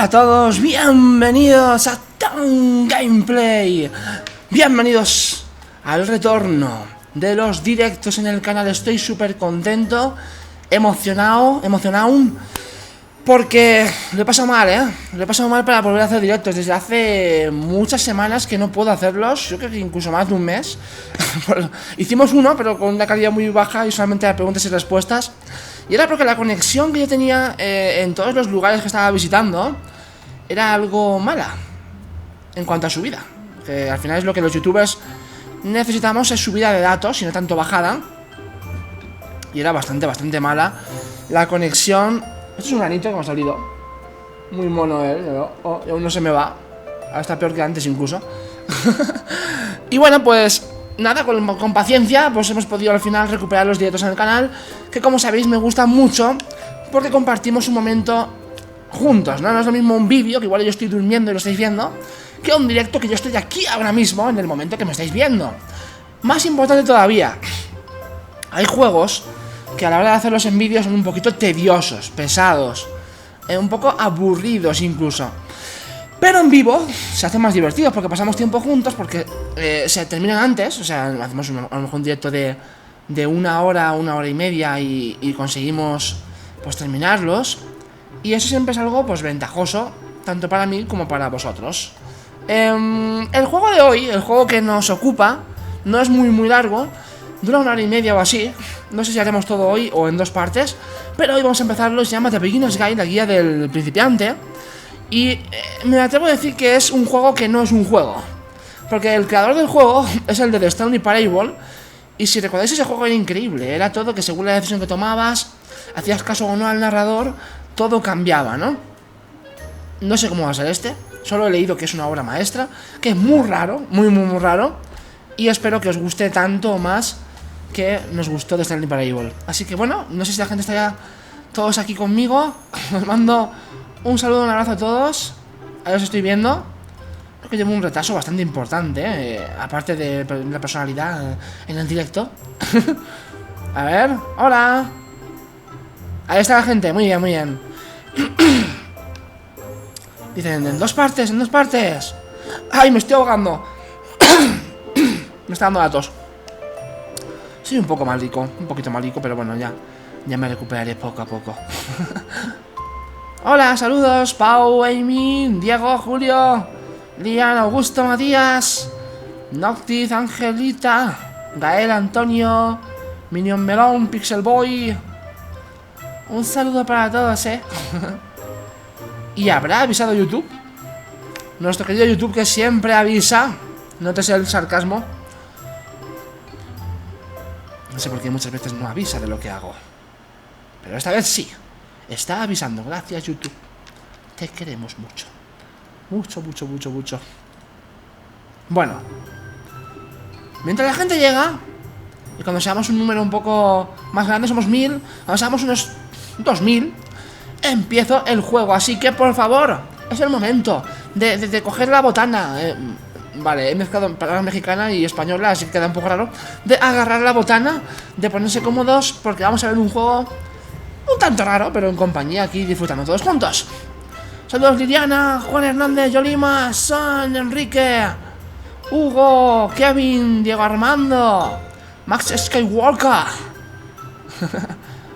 Hola a todos, bienvenidos a iTownGamePlay. Bienvenidos al retorno de los directos en el canal. Estoy súper contento, emocionado, porque lo he pasado mal, lo he pasado mal para volver a hacer directos. Desde hace muchas semanas que no puedo hacerlos, yo creo que incluso más de un mes. Hicimos uno, pero con una calidad muy baja y solamente de preguntas y respuestas. Y era porque la conexión que yo tenía en todos los lugares que estaba visitando era algo mala en cuanto a subida. Que al final es lo que los youtubers necesitamos, es subida de datos y no tanto bajada. Y era bastante mala la conexión. Esto es un granito que me ha salido. Muy mono él, pero aún no se me va. Ahora está peor que antes incluso. Y bueno, pues nada, con paciencia pues hemos podido al final recuperar los directos en el canal, que como sabéis me gusta mucho porque compartimos un momento juntos, ¿no? No es lo mismo un vídeo, que igual yo estoy durmiendo y lo estáis viendo, que un directo que yo estoy aquí ahora mismo, en el momento que me estáis viendo. Más importante todavía, hay juegos que a la hora de hacerlos en vídeo son un poquito tediosos, pesados, un poco aburridos incluso. Pero en vivo se hace más divertido porque pasamos tiempo juntos, porque se terminan antes. O sea, hacemos a lo mejor un directo de una hora y media y conseguimos pues terminarlos. Y eso siempre es algo pues ventajoso, tanto para mí como para vosotros. El juego de hoy, el juego que nos ocupa, no es muy largo. Dura una hora y media o así. No sé si haremos todo hoy o en dos partes, pero hoy vamos a empezarlo. Se llama The Beginner's Guide, la guía del principiante. Y me atrevo a decir que es un juego que no es un juego, porque el creador del juego es el de Stanley Parable. Y si recordáis, ese juego era increíble. Era todo que según la decisión que tomabas, hacías caso o no al narrador, todo cambiaba, ¿no? No sé cómo va a ser este. Solo he leído que es una obra maestra, que es muy raro, muy raro. Y espero que os guste tanto o más que nos gustó de Stanley Parable. Así que bueno, no sé si la gente está ya todos aquí conmigo. Os mando un saludo, un abrazo a todos. Ahí os estoy viendo. Creo que llevo un retraso bastante importante, aparte de la personalidad en el directo. A ver, hola. Ahí está la gente, muy bien. Dicen, en dos partes. Ay, me estoy ahogando. Me está dando la tos. Soy un poco malico, un poquito malico, pero bueno, ya me recuperaré poco a poco. Hola, saludos, Pau, Amy, Diego, Julio, Lian, Augusto, Matías, Noctis, Angelita, Gael, Antonio, Minion Melón, Pixel Boy. Un saludo para todos, ¿Y habrá avisado YouTube? Nuestro querido YouTube, que siempre avisa. Nótese el sarcasmo. No sé por qué muchas veces no avisa de lo que hago, pero esta vez sí. Está avisando, gracias YouTube. Te queremos mucho. Mucho. Bueno, mientras la gente llega, y cuando seamos un número un poco más grande, somos 1000, cuando seamos unos 2000, empiezo el juego. Así que por favor, es el momento de coger la botana. Vale, he mezclado palabras mexicana y española, así que queda un poco raro. De agarrar la botana, de ponerse cómodos, porque vamos a ver un juego un tanto raro, pero en compañía, aquí disfrutando todos juntos. Saludos Liliana, Juan Hernández, Yolima, Son, Enrique, Hugo, Kevin, Diego Armando, Max Skywalker.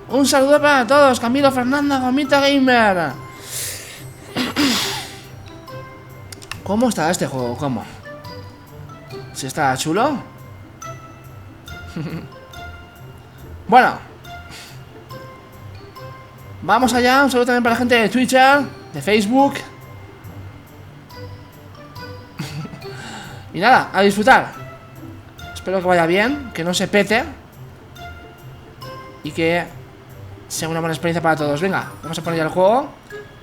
Un saludo para todos, Camilo, Fernanda, Gomita Gamer. ¿Cómo está este juego? ¿Cómo? ¿Si está chulo? Bueno, vamos allá. Un saludo también para la gente de Twitter, de Facebook. Y nada, a disfrutar. Espero que vaya bien, que no se pete y que sea una buena experiencia para todos. Venga, vamos a poner ya el juego.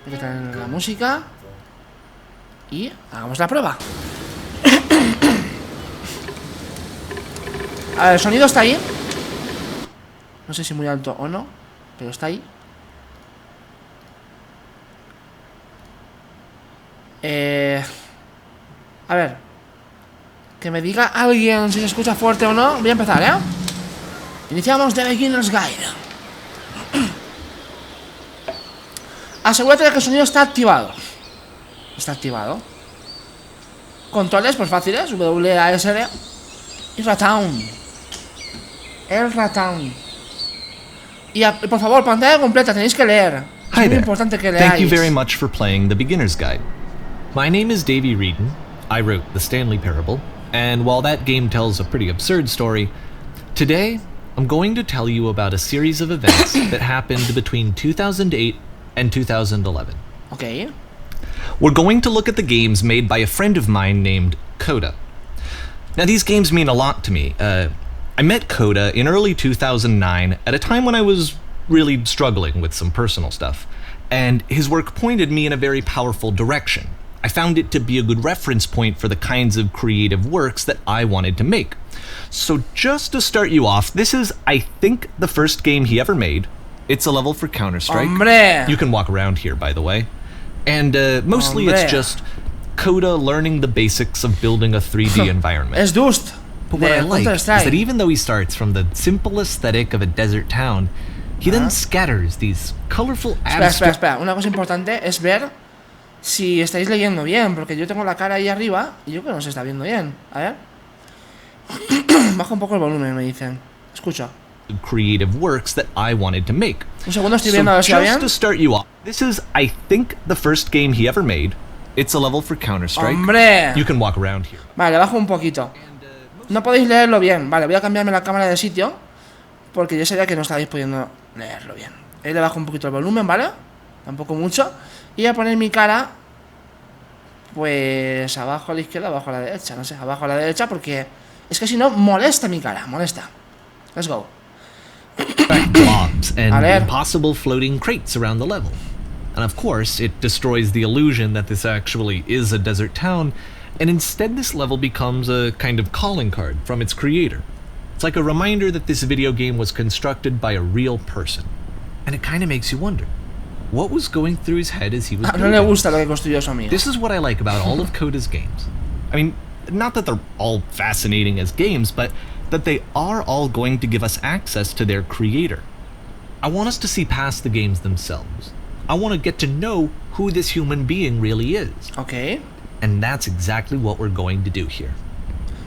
Voy a traer la música y hagamos la prueba. A ver, el sonido está ahí. No sé si muy alto o no, pero está ahí. A ver, que me diga alguien si se escucha fuerte o no. Voy a empezar, Iniciamos The Beginner's Guide. Asegúrate de que el sonido está activado. Está activado. Controles, pues fáciles. WASD. Y ratón. El ratón. Y por favor, pantalla completa, tenéis que leer. Es muy importante que leáis. Thank you very much for playing the Beginner's Guide. My name is Davey Reedon. I wrote the Stanley Parable, and while that game tells a pretty absurd story, today I'm going to tell you about a series of events that happened between 2008 and 2011. Okay. We're going to look at the games made by a friend of mine named Coda. Now, these games mean a lot to me. I met Coda in early 2009 at a time when I was really struggling with some personal stuff, and his work pointed me in a very powerful direction. I found it to be a good reference point for the kinds of creative works that I wanted to make. So just to start you off, this is, I think, the first game he ever made. It's a level for Counter-Strike. Hombre. You can walk around here, by the way. And mostly it's just Coda learning the basics of building a 3D environment. Es Dust. But what I like is that even though he starts from the simple aesthetic of a desert town, he then scatters these colorful abstract... Espera. Una cosa importante es ver si estáis leyendo bien, porque yo tengo la cara ahí arriba y yo creo que no se está viendo bien. A ver. Baja un poco el volumen, me dicen. Escucho. Creative works that I wanted to make. Un segundo, estoy viendo a ver si va bien. Just to start you off, this is, I think, the first game he ever made. It's a level for Counter-Strike. ¡Hombre! You can walk around here. Vale, bajo un poquito. No podéis leerlo bien. Vale, voy a cambiarme la cámara de sitio, porque yo sabía que no estabais pudiendo leerlo bien. Ahí le bajo un poquito el volumen, ¿vale? Tampoco mucho. Y voy a poner mi cara, pues abajo a la izquierda, abajo a la derecha. No sé, abajo a la derecha, porque es que si no molesta mi cara, molesta. Let's go. Blobs and impossible floating crates around the level. And of course, it destroys the illusion that this actually is a desert town, and instead this level becomes a kind of calling card from its creator. It's like a reminder that this video game was constructed by a real person. And it kind of makes you wonder, what was going through his head as he was No le gusta lo que construyó su amigo. This is what I like about all of Coda's games. I mean, not that they're all fascinating as games, but that they are all going to give us access to their creator. I want us to see past the games themselves. I want to get to know who this human being really is. Okay. And that's exactly what we're going to do here.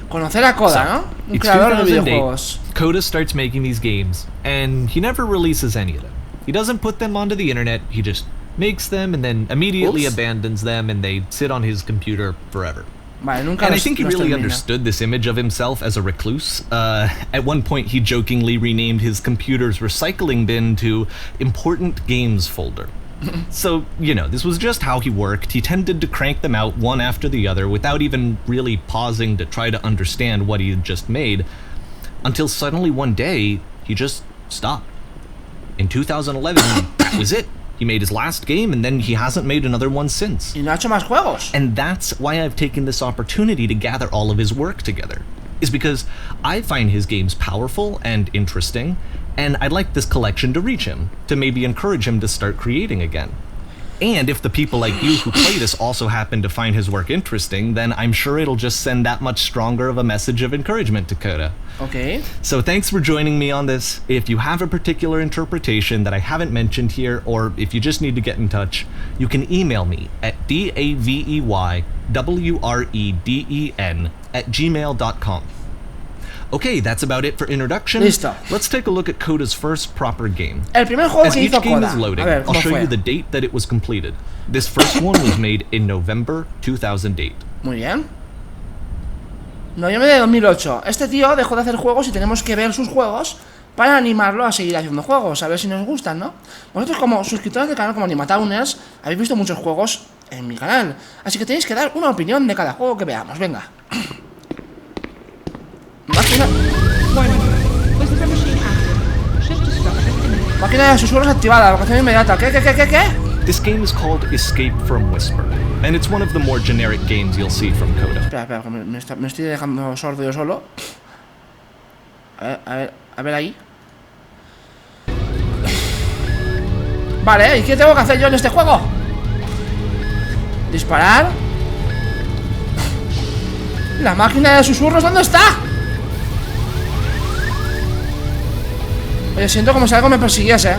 Conocer a Coda, ¿no? Un creador de videojuegos. Coda starts making these games, and he never releases any of them. He doesn't put them onto the internet, he just makes them and then immediately abandons them, and they sit on his computer forever. Vale, nunca and I think he really understood this image of himself as a recluse. At one point, he jokingly renamed his computer's recycling bin to Important Games Folder. So, you know, this was just how he worked. He tended to crank them out one after the other without even really pausing to try to understand what he had just made, until suddenly one day, he just stopped. In 2011, that was it. He made his last game, and then he hasn't made another one since. Y no ha hecho más juegos. And that's why I've taken this opportunity to gather all of his work together, is because I find his games powerful and interesting, and I'd like this collection to reach him, to maybe encourage him to start creating again. And if the people like you who play this also happen to find his work interesting, then I'm sure it'll just send that much stronger of a message of encouragement to Coda. Okay. So thanks for joining me on this. If you have a particular interpretation that I haven't mentioned here, or if you just need to get in touch, you can email me at daveyWreden@gmail.com. Okay, that's about it for introduction. Listo. Let's take a look at Coda's first proper game. El primer juego As que each hizo game Coda. is loading, A ver, I'll show fue? you the date that it was completed. This first one was made in November 2008. Muy bien. Noviembre de 2008. Este tío dejó de hacer juegos y tenemos que ver sus juegos para animarlo a seguir haciendo juegos, a ver si nos gustan, ¿no? Vosotros, como suscriptores del canal, como AnimaTowners, habéis visto muchos juegos en mi canal, así que tenéis que dar una opinión de cada juego que veamos. Venga. Máquina de susurros activada, locación inmediata. ¿Qué? This game is called Escape from Whisper, and it's one of the more generic games you'll see from Coda. Espera, me estoy dejando sordo yo solo. A ver ahí. Vale, ¿y qué tengo que hacer yo en este juego? Disparar. La máquina de susurros, ¿dónde está? Oye, siento como si algo me persiguiese.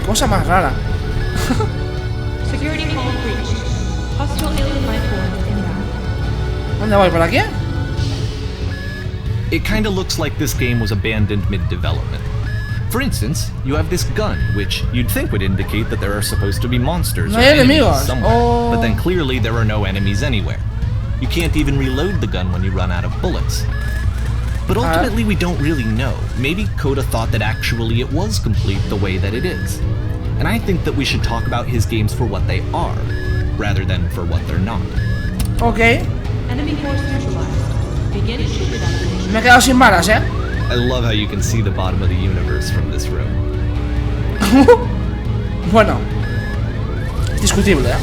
cosa más rara. Security call breached. Hostile alien life forms inbound. ¿Dónde voy? ¿Por aquí? It kinda looks like this game was abandoned mid-development. For instance, you have this gun, which you'd think would indicate that there are supposed to be monsters No or hay enemies enemigos. somewhere, Oh. but then clearly there are no enemies anywhere. You can't even reload the gun when you run out of bullets. But ultimately we don't really know. Maybe Coda thought that actually it was complete the way that it is. And I think that we should talk about his games for what they are, rather than for what they're not. Ok. Enemy force neutralized. Begin ship evacuation. Me he quedado sin balas, ¿eh? I love how you can see the bottom of the universe from this room. Bueno. Es discutible, ¿eh?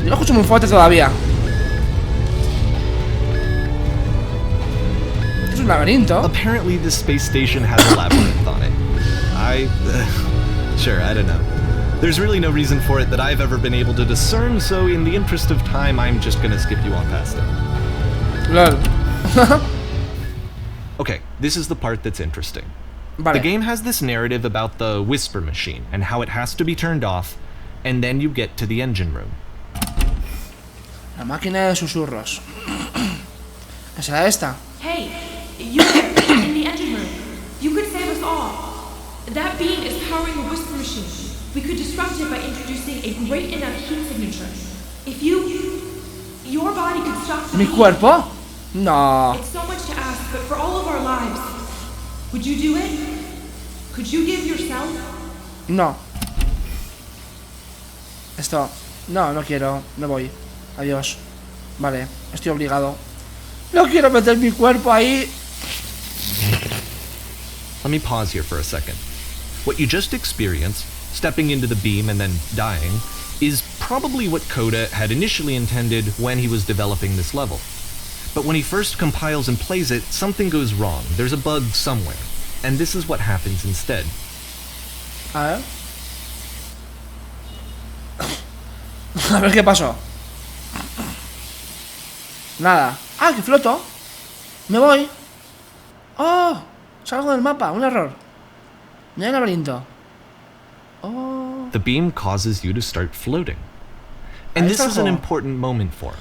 Yo lo escucho muy fuerte todavía. Es un laberinto. Apparently this space station has a labyrinth on it. Sure, I don't know. There's really no reason for it that I've ever been able to discern, so in the interest of time, I'm just gonna skip you on past it. LOL. Okay, this is the part that's interesting. Vale. The game has this narrative about the whisper machine and how it has to be turned off, and then you get to the engine room. La máquina de susurros. ¿Qué será esta? Hey, you there in the engine room. You could save us all. That beam is powering the whisper machine. We could disrupt it by introducing a great enough heat signature. If your body could stop the ¿Mi beam. cuerpo? No. It's so much to ask, but for all of our lives, would you do it? Could you give yourself? No. Esto. No, no quiero. Me voy. Adiós. Vale, estoy obligado. No quiero meter mi cuerpo ahí. Let me pause here for a second. What you just experienced, stepping into the beam and then dying, is probably what Coda had initially intended when he was developing this level. But when he first compiles and plays it, something goes wrong. There's a bug somewhere. And this is what happens instead. A ver. A ver qué pasó. Nada. Ah, que floto. Me voy. Oh, salgo del mapa. Un error. Mira el laberinto. Oh. The beam causes you to start floating. And Ahí this está el is an juego. important moment for him.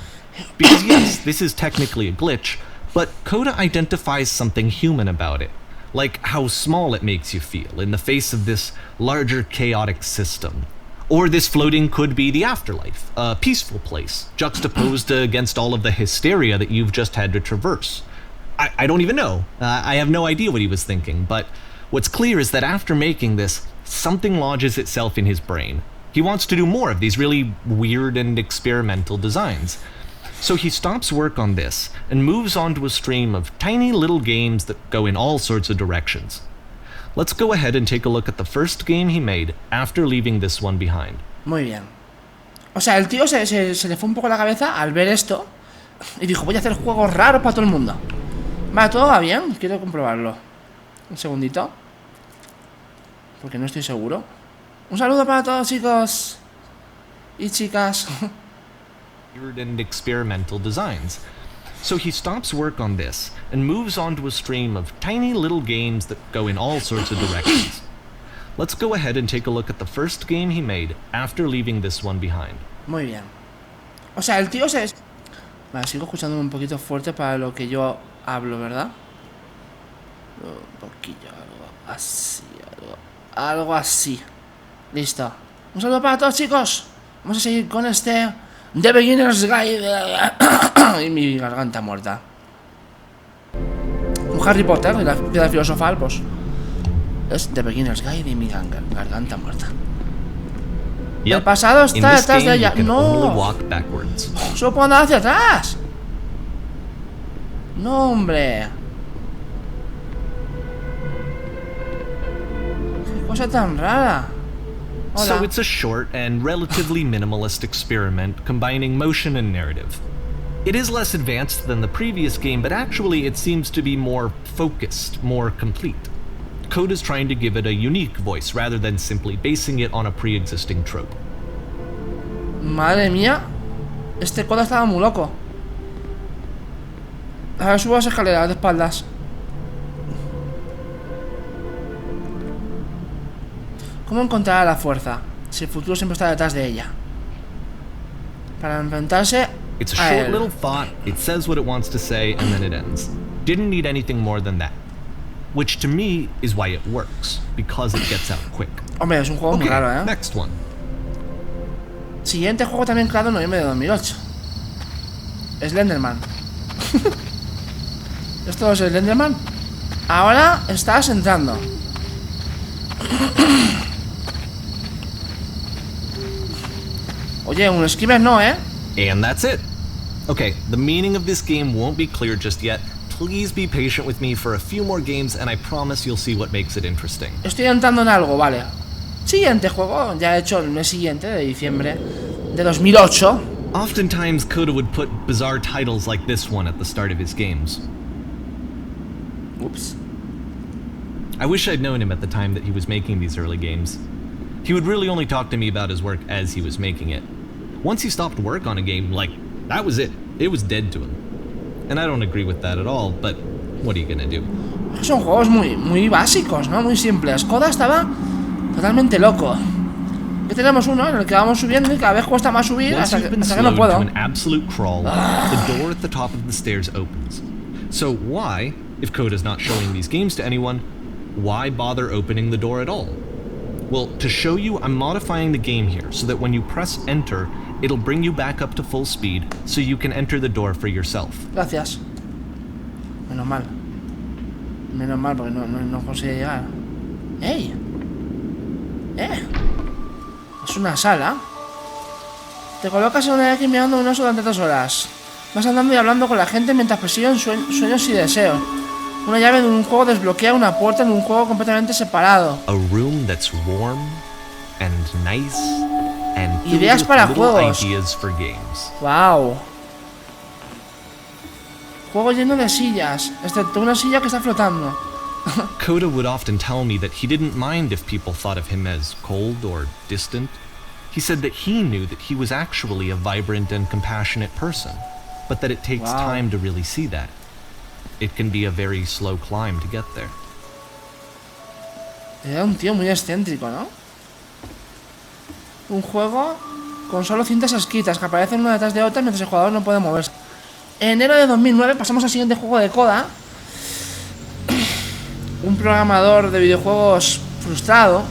Because yes, this is technically a glitch, but Coda identifies something human about it. Like how small it makes you feel in the face of this larger chaotic system. Or this floating could be the afterlife, a peaceful place, juxtaposed against all of the hysteria that you've just had to traverse. I don't even know. I have no idea what he was thinking, but what's clear is that after making this, something lodges itself in his brain. He wants to do more of these really weird and experimental designs. So he stops work on this and moves on to a stream of tiny little games that go in all sorts of directions. Let's go ahead and take a look at the first game he made after leaving this one behind. Muy bien. O sea, el tío se le fue un poco la cabeza al ver esto y dijo, voy a hacer juegos raros para todo el mundo. Vale, todo va bien, quiero comprobarlo. Un segundito. Porque no estoy seguro. Un saludo para todos, chicos y chicas. Weird and experimental designs. So he stops work on this and moves on to a stream of tiny little games that go in all sorts of directions. Let's go ahead and take a look at the first game he made after leaving this one behind. Muy bien. O sea, el tío se... Vale, sigo escuchándome un poquito fuerte para lo que yo hablo, ¿verdad? Un poquillo, algo así, algo así. Listo. Un saludo para todos, chicos. Vamos a seguir con este The Beginner's Guide. Y mi garganta muerta. Un Harry Potter y la piedra filosofal, pues es The Beginner's Guide y mi garganta muerta. El pasado In está this detrás de game, you ella. can only No. walk backwards. Solo puedo andar hacia atrás. No, hombre. Qué cosa tan rara. Hola. So it's a short and relatively minimalist experiment combining motion and narrative. It is less advanced than the previous game, but actually it seems to be more focused, more complete. Coda's trying to give it a unique voice rather than simply basing it on a pre-existing trope. Madre mía. Este Coda estaba muy loco. A ver, subo las escaleras de espaldas. ¿Cómo encontrar la fuerza si el futuro siempre está detrás de ella? Para enfrentarse It's a a short él. little thought, it says what it wants to say, and then it ends. Didn't need anything more than that. Which to me is why it works, because it gets out quick. Hombre, es un juego muy Okay, raro, ¿eh? next one. Siguiente juego también creado en noviembre de 2008. Slenderman. ¿Esto es Slenderman? Ahora estás entrando. Oye, un screamer no, ¿eh? And that's it. Okay, the meaning of this game won't be clear just yet. Please be patient with me for a few more games and I promise you'll see what makes it interesting. Estoy entrando en algo, vale. Siguiente juego, ya he hecho el mes siguiente, de diciembre de 2008. Oftentimes, Coda would put bizarre titles like this one at the start of his games. Ups. I wish I'd known him at the time that he was making these early games. He would really only talk to me about his work as he was making it. Once he stopped work on a game, like, that was it. It was dead to him. And I don't agree with that at all, but what are you gonna do? Son juegos muy básicos, ¿no? Muy simples. Coda estaba totalmente loco. Aquí tenemos uno en el que vamos subiendo y cada vez cuesta más subir Once hasta you've been que no slowed puedo. to an absolute crawl, the door at the top of the stairs opens. So why, if Coda's not showing these games to anyone, why bother opening the door at all? Well, to show you, I'm modifying the game here so that when you press enter, it'll bring you back up to full speed so you can enter the door for yourself. Gracias. Menos mal. Menos mal porque no consigue llegar. ¡Ey! Es una sala. Te colocas en una X mirando un oso durante 3 horas. Vas andando y hablando con la gente mientras persiguen sueños y deseos. Una llave de un juego desbloquea una puerta en un juego completamente separado. A room that's warm and nice and filled Ideas with para little juegos. ideas for games. ¡Wow! Juego lleno de sillas, excepto una silla que está flotando. Coda would often tell me that he didn't mind if people thought of him as cold or distant. He said that he knew that he was actually a vibrant and compassionate person, but that it takes Wow. time to really see that. It can be a very slow climb to get there. Era un tío muy excéntrico, ¿no? Un juego con solo cintas escritas que aparecen una detrás de otra mientras el jugador no puede moverse. En enero de 2009 pasamos al siguiente juego de Coda. Un programador de videojuegos frustrado.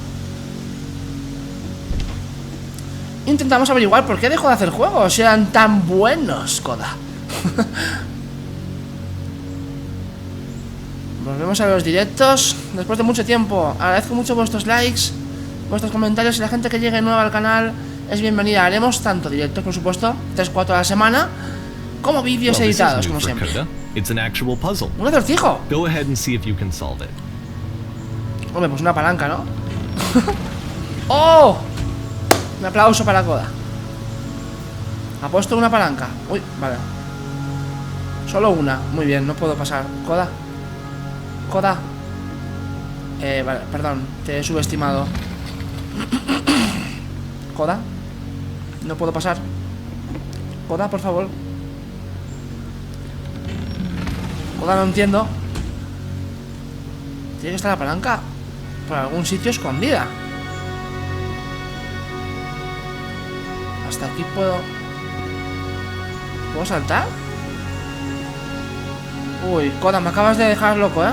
Intentamos averiguar por qué dejó de hacer juegos si eran tan buenos, Coda. Volvemos a los directos después de mucho tiempo. Agradezco mucho vuestros likes, vuestros comentarios y la gente que llegue nueva al canal es bienvenida. Haremos tanto directos, por supuesto, 3-4 a la semana, como vídeos Well, this editados, is new como for siempre. Coda. It's an actual puzzle. Un acertijo. Go ahead and see if you can solve it. Hombre, pues una palanca, ¿no? ¡Oh! Un aplauso para Coda. Ha puesto una palanca. Uy, vale. Solo una. Muy bien, no puedo pasar. Coda. Coda. Vale, perdón. Te he subestimado. Coda. No puedo pasar. Coda, por favor. Coda, no entiendo. Tiene que estar la palanca por algún sitio escondida. Hasta aquí puedo... ¿Puedo saltar? Uy, Coda, me acabas de dejar loco, ¿eh?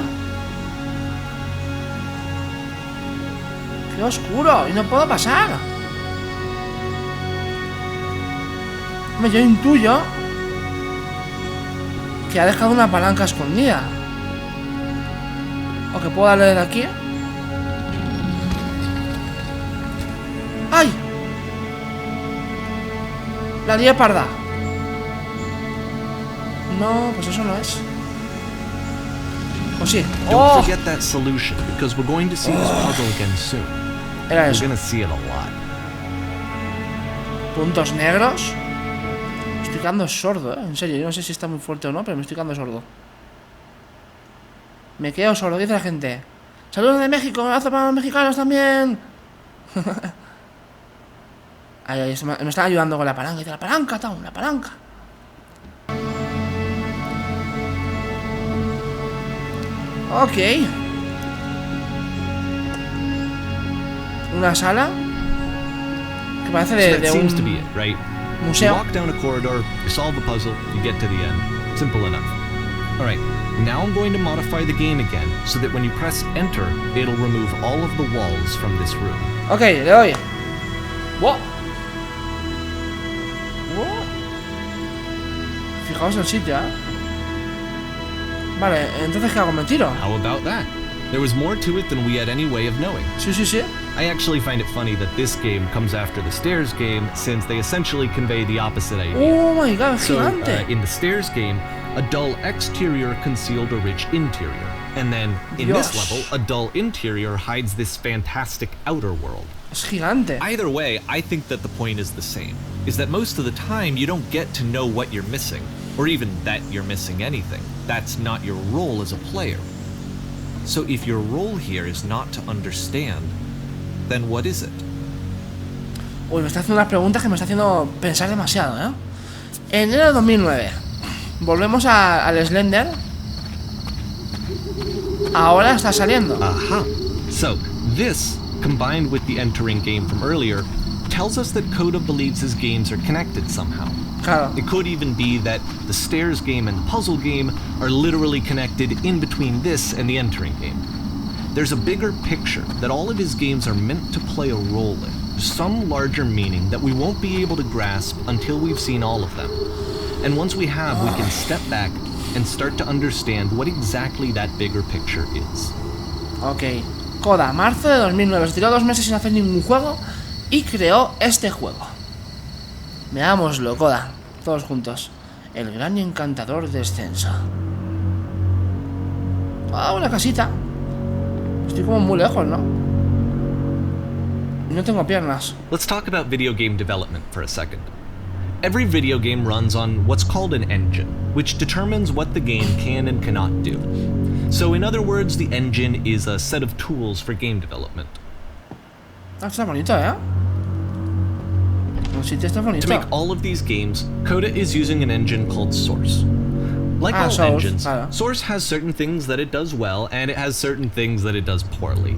¡Qué oscuro! Y no puedo pasar. Hombre, yo intuyo que ha dejado una palanca escondida. O que puedo darle de aquí. ¡Ay! La lié parda. No, pues eso no es. ¿O sí? Don't ¡Oh! forget that solution, because we're going to see this puzzle again soon. Era We're eso. gonna see it a lot. Puntos negros. Me estoy quedando sordo, En serio, yo no sé si está muy fuerte o no, pero me estoy quedando sordo. Me quedo sordo, dice la gente. Saludos de México, un abrazo para los mexicanos también. Ahí, me están ayudando con la palanca. Dice la palanca, Town, la palanca. Ok. una sala que parece So de that seems un to be it, right? You museo. walk down a corridor, you solve a puzzle, you get to the end. Simple enough. Alright, now I'm going to modify the game again so that when you press enter, it'll remove all of the walls from this room. Ok, le doy. ¡Wow! ¡Wow! Fijaos el sitio, ¿eh? Vale, entonces ¿qué hago? ¿Me tiro? How about that? There was more to it than we had any way of knowing. Sí, sí, sí. I actually find it funny that this game comes after the stairs game since they essentially convey the opposite idea. Oh my god, es So, gigante. in the stairs game, a dull exterior concealed a rich interior. And then, in this Dios. level, a dull interior hides this fantastic outer world. Es gigante. Either way, I think that the point is the same, is that most of the time you don't get to know what you're missing, or even that you're missing anything. That's not your role as a player. So if your role here is not to understand, then what is it? Uy, me está haciendo unas preguntas que me está haciendo pensar demasiado, ¿eh? Enero de 2009. Volvemos al Slender. Ahora está saliendo. Aha! So, this, combined with the entering game from earlier, tells us that Coda believes his games are connected somehow. Claro. It could even be that the stairs game and the puzzle game are literally connected in between this and the entering game. There's a bigger picture that all of his games are meant to play a role in, some larger meaning that we won't be able to grasp until we've seen all of them. And once we have, we can step back and start to understand what exactly that bigger picture is. Ok. Coda, marzo de 2009. Se tiró 2 meses sin hacer ningún juego y creó este juego. Veámoslo, Coda. Todos juntos. El gran y encantador descenso. Ah, una casita. Estoy como muy lejos, ¿no? Y no tengo piernas. Let's talk about video game development for a second. Every video game runs on what's called an engine, which determines what the game can and cannot do. So in other words, the engine is a set of tools for game development. Ah, está bonito, ¿eh? El sitio está bonito. To make all of these games, Coda is using an engine called Source. Like all Source, engines, claro. Source has certain things that it does well, and it has certain things that it does poorly.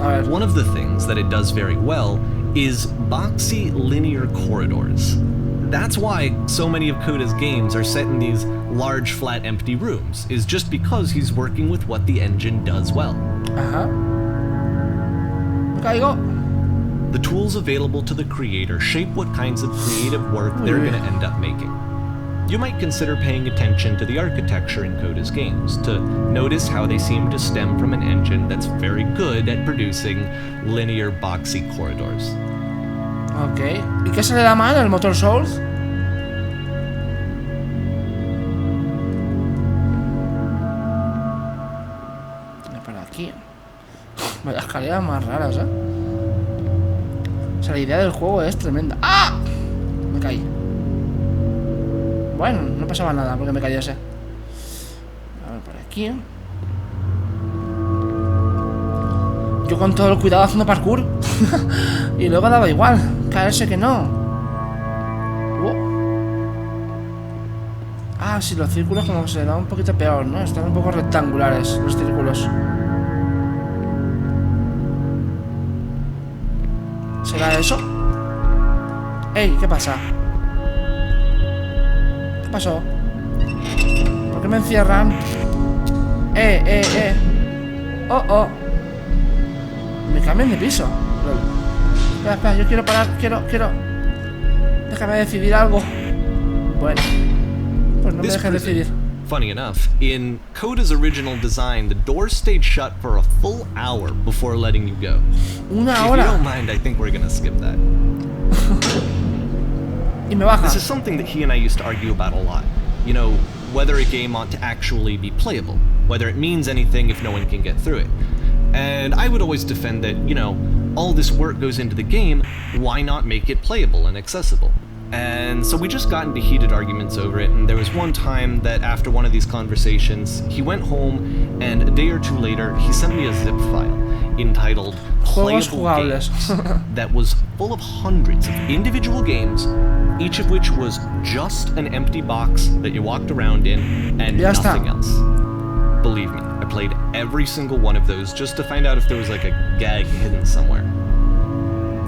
A ver. One of the things that it does very well is boxy linear corridors. That's why so many of Coda's games are set in these large, flat, empty rooms, is just because he's working with what the engine does well. Ajá. Me caigo. The tools available to the creator shape what kinds of creative work they're going to end up making. You might consider paying attention to the architecture in Coda's games, to notice how they seem to stem from an engine that's very good at producing linear, boxy corridors. Ok. ¿Y qué se le da mal al motor Souls? Para aquí. Vaya escaleras más raras, ¿eh? O sea, la idea del juego es tremenda. ¡Ah! Me caí. Bueno, no pasaba nada porque me cayese. A ver, por aquí. Yo con todo el cuidado haciendo parkour. Y luego daba igual. Caerse que no. Ah, sí, los círculos como se da un poquito peor, ¿no? Están un poco rectangulares los círculos. ¿Será eso? ¡Ey! ¿Qué pasa? ¿Qué pasó? ¿Por qué me encierran? ¡Oh, oh! Me cambian de piso. Espera, espera, yo quiero parar, quiero. Déjame decidir algo. Bueno, pues no me dejes decidir. Funny enough, in Coda's original design, the doors stayed shut for a full hour before letting you go. Una If you hora. don't mind, I think we're gonna skip that. Y me baja. This is something that he and I used to argue about a lot. You know, whether a game ought to actually be playable, whether it means anything if no one can get through it. And I would always defend that, you know, all this work goes into the game, why not make it playable and accessible? And so we just got into heated arguments over it, and there was one time that after one of these conversations, he went home, and a day or two later, he sent me a zip file entitled Juegos Playable jugables. Games that was full of hundreds of individual games, each of which was just an empty box that you walked around in, and Ya está. nothing else. Believe me, I played every single one of those just to find out if there was like a gag hidden somewhere.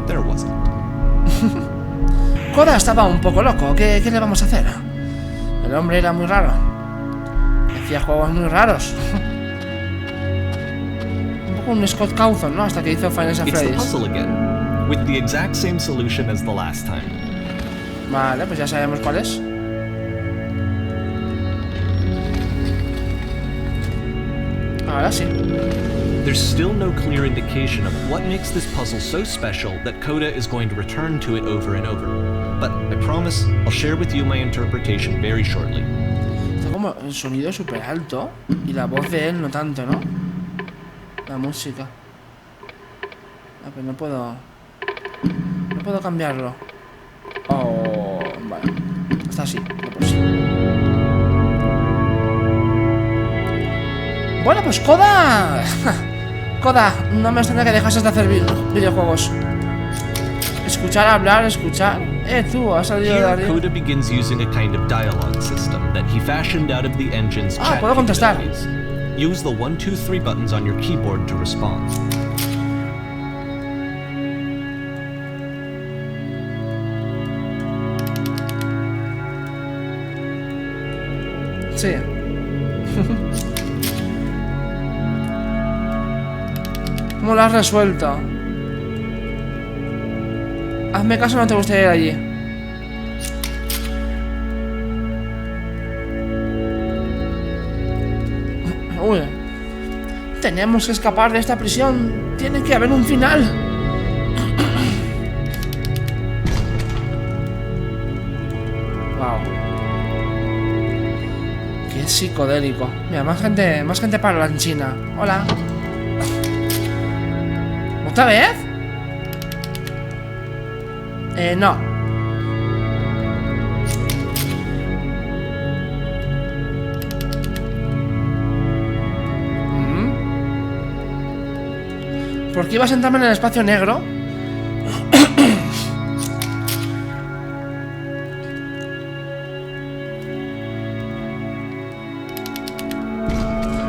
there wasn't. Coda estaba un poco loco. ¿Qué le vamos a hacer? El hombre era muy raro. Hacía juegos muy raros. Un poco un Scott Cawthon, ¿no? Hasta que hizo Final It's the Freddy's. puzzle again, with the exact same solution as the last time. Vale, pues ya sabemos cuál es. Ahora sí. There's still no clear indication of what makes this puzzle so special that Coda is going to return to it over and over. But I promise I'll share with you my interpretation very shortly. Está como el sonido súper alto y la voz de él no tanto, ¿no? La música. Ah, pero no puedo cambiarlo. Oh, vale. Está así, de por sí. Bueno, pues Coda. Coda, no me extraña que dejases de hacer videojuegos. Escuchar, hablar, escuchar. Tú, has salido de Here, arriba. Coda begins using a kind of dialogue system that he fashioned out of the engine's chat puedo contestar. capabilities. Use the 1, 2, 3 buttons on your keyboard to respond. Sí. ¿Cómo lo has resuelto? Hazme caso, no te gustaría ir allí. Uy. Tenemos que escapar de esta prisión. Tiene que haber un final. Wow. Qué psicodélico. Mira, más gente parlanchina. Hola. ¿Otra vez? No. ¿Por qué iba a sentarme en el espacio negro?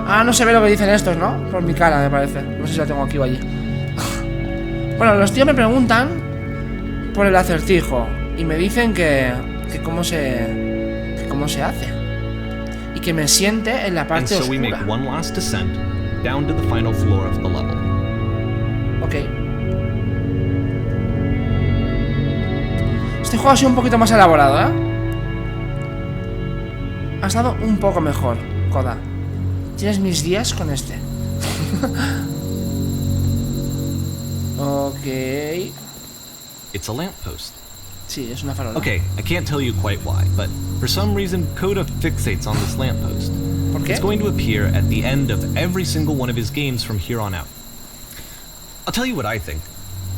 Ah, no se ve lo que dicen estos, ¿no? Por mi cara, me parece. No sé si la tengo aquí o allí. Bueno, los tíos me preguntan por el acertijo y me dicen que cómo se hace y que me siente en la And parte so we make oscura. one last descent down to the final floor of the level. Ok. Este juego ha sido un poquito más elaborado, ¿eh? Ha estado un poco mejor, Coda. Tienes mis días con este. Ok. It's a lamppost. Sí, es una farola. Okay, I can't tell you quite why, but for some reason Coda fixates on this lamppost. ¿Por qué? It's going to appear at the end of every single one of his games from here on out. I'll tell you what I think.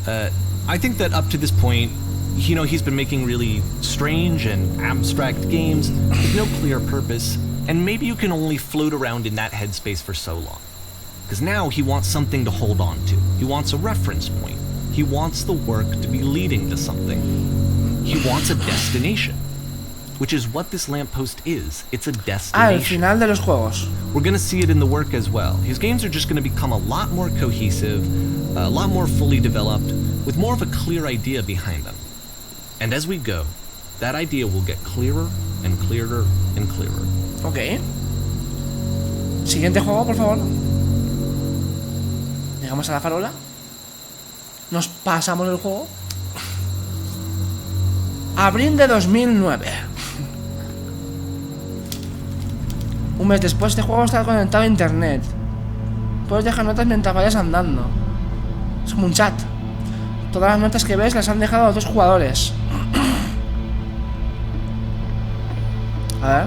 I think that up to this point, you know, he's been making really strange and abstract games with no clear purpose, and maybe you can only float around in that headspace for so long. Because now he wants something to hold on to. He wants a reference point. He wants the work to be leading to something. He wants a destination. Which is what this lamppost is. It's a Ah, el destination. final de los juegos. We're gonna see it in the work as well. His games are just gonna become a lot more cohesive, a lot more fully developed, with more of a clear idea behind them. And as we go, that idea will get clearer and clearer and clearer. Ok. Siguiente juego, por favor. Llegamos a la farola. Nos pasamos el juego. Abril de 2009. Un mes después, este juego está conectado a internet. Puedes dejar notas mientras vayas andando. Es como un chat. Todas las notas que ves las han dejado a otros jugadores. A ver.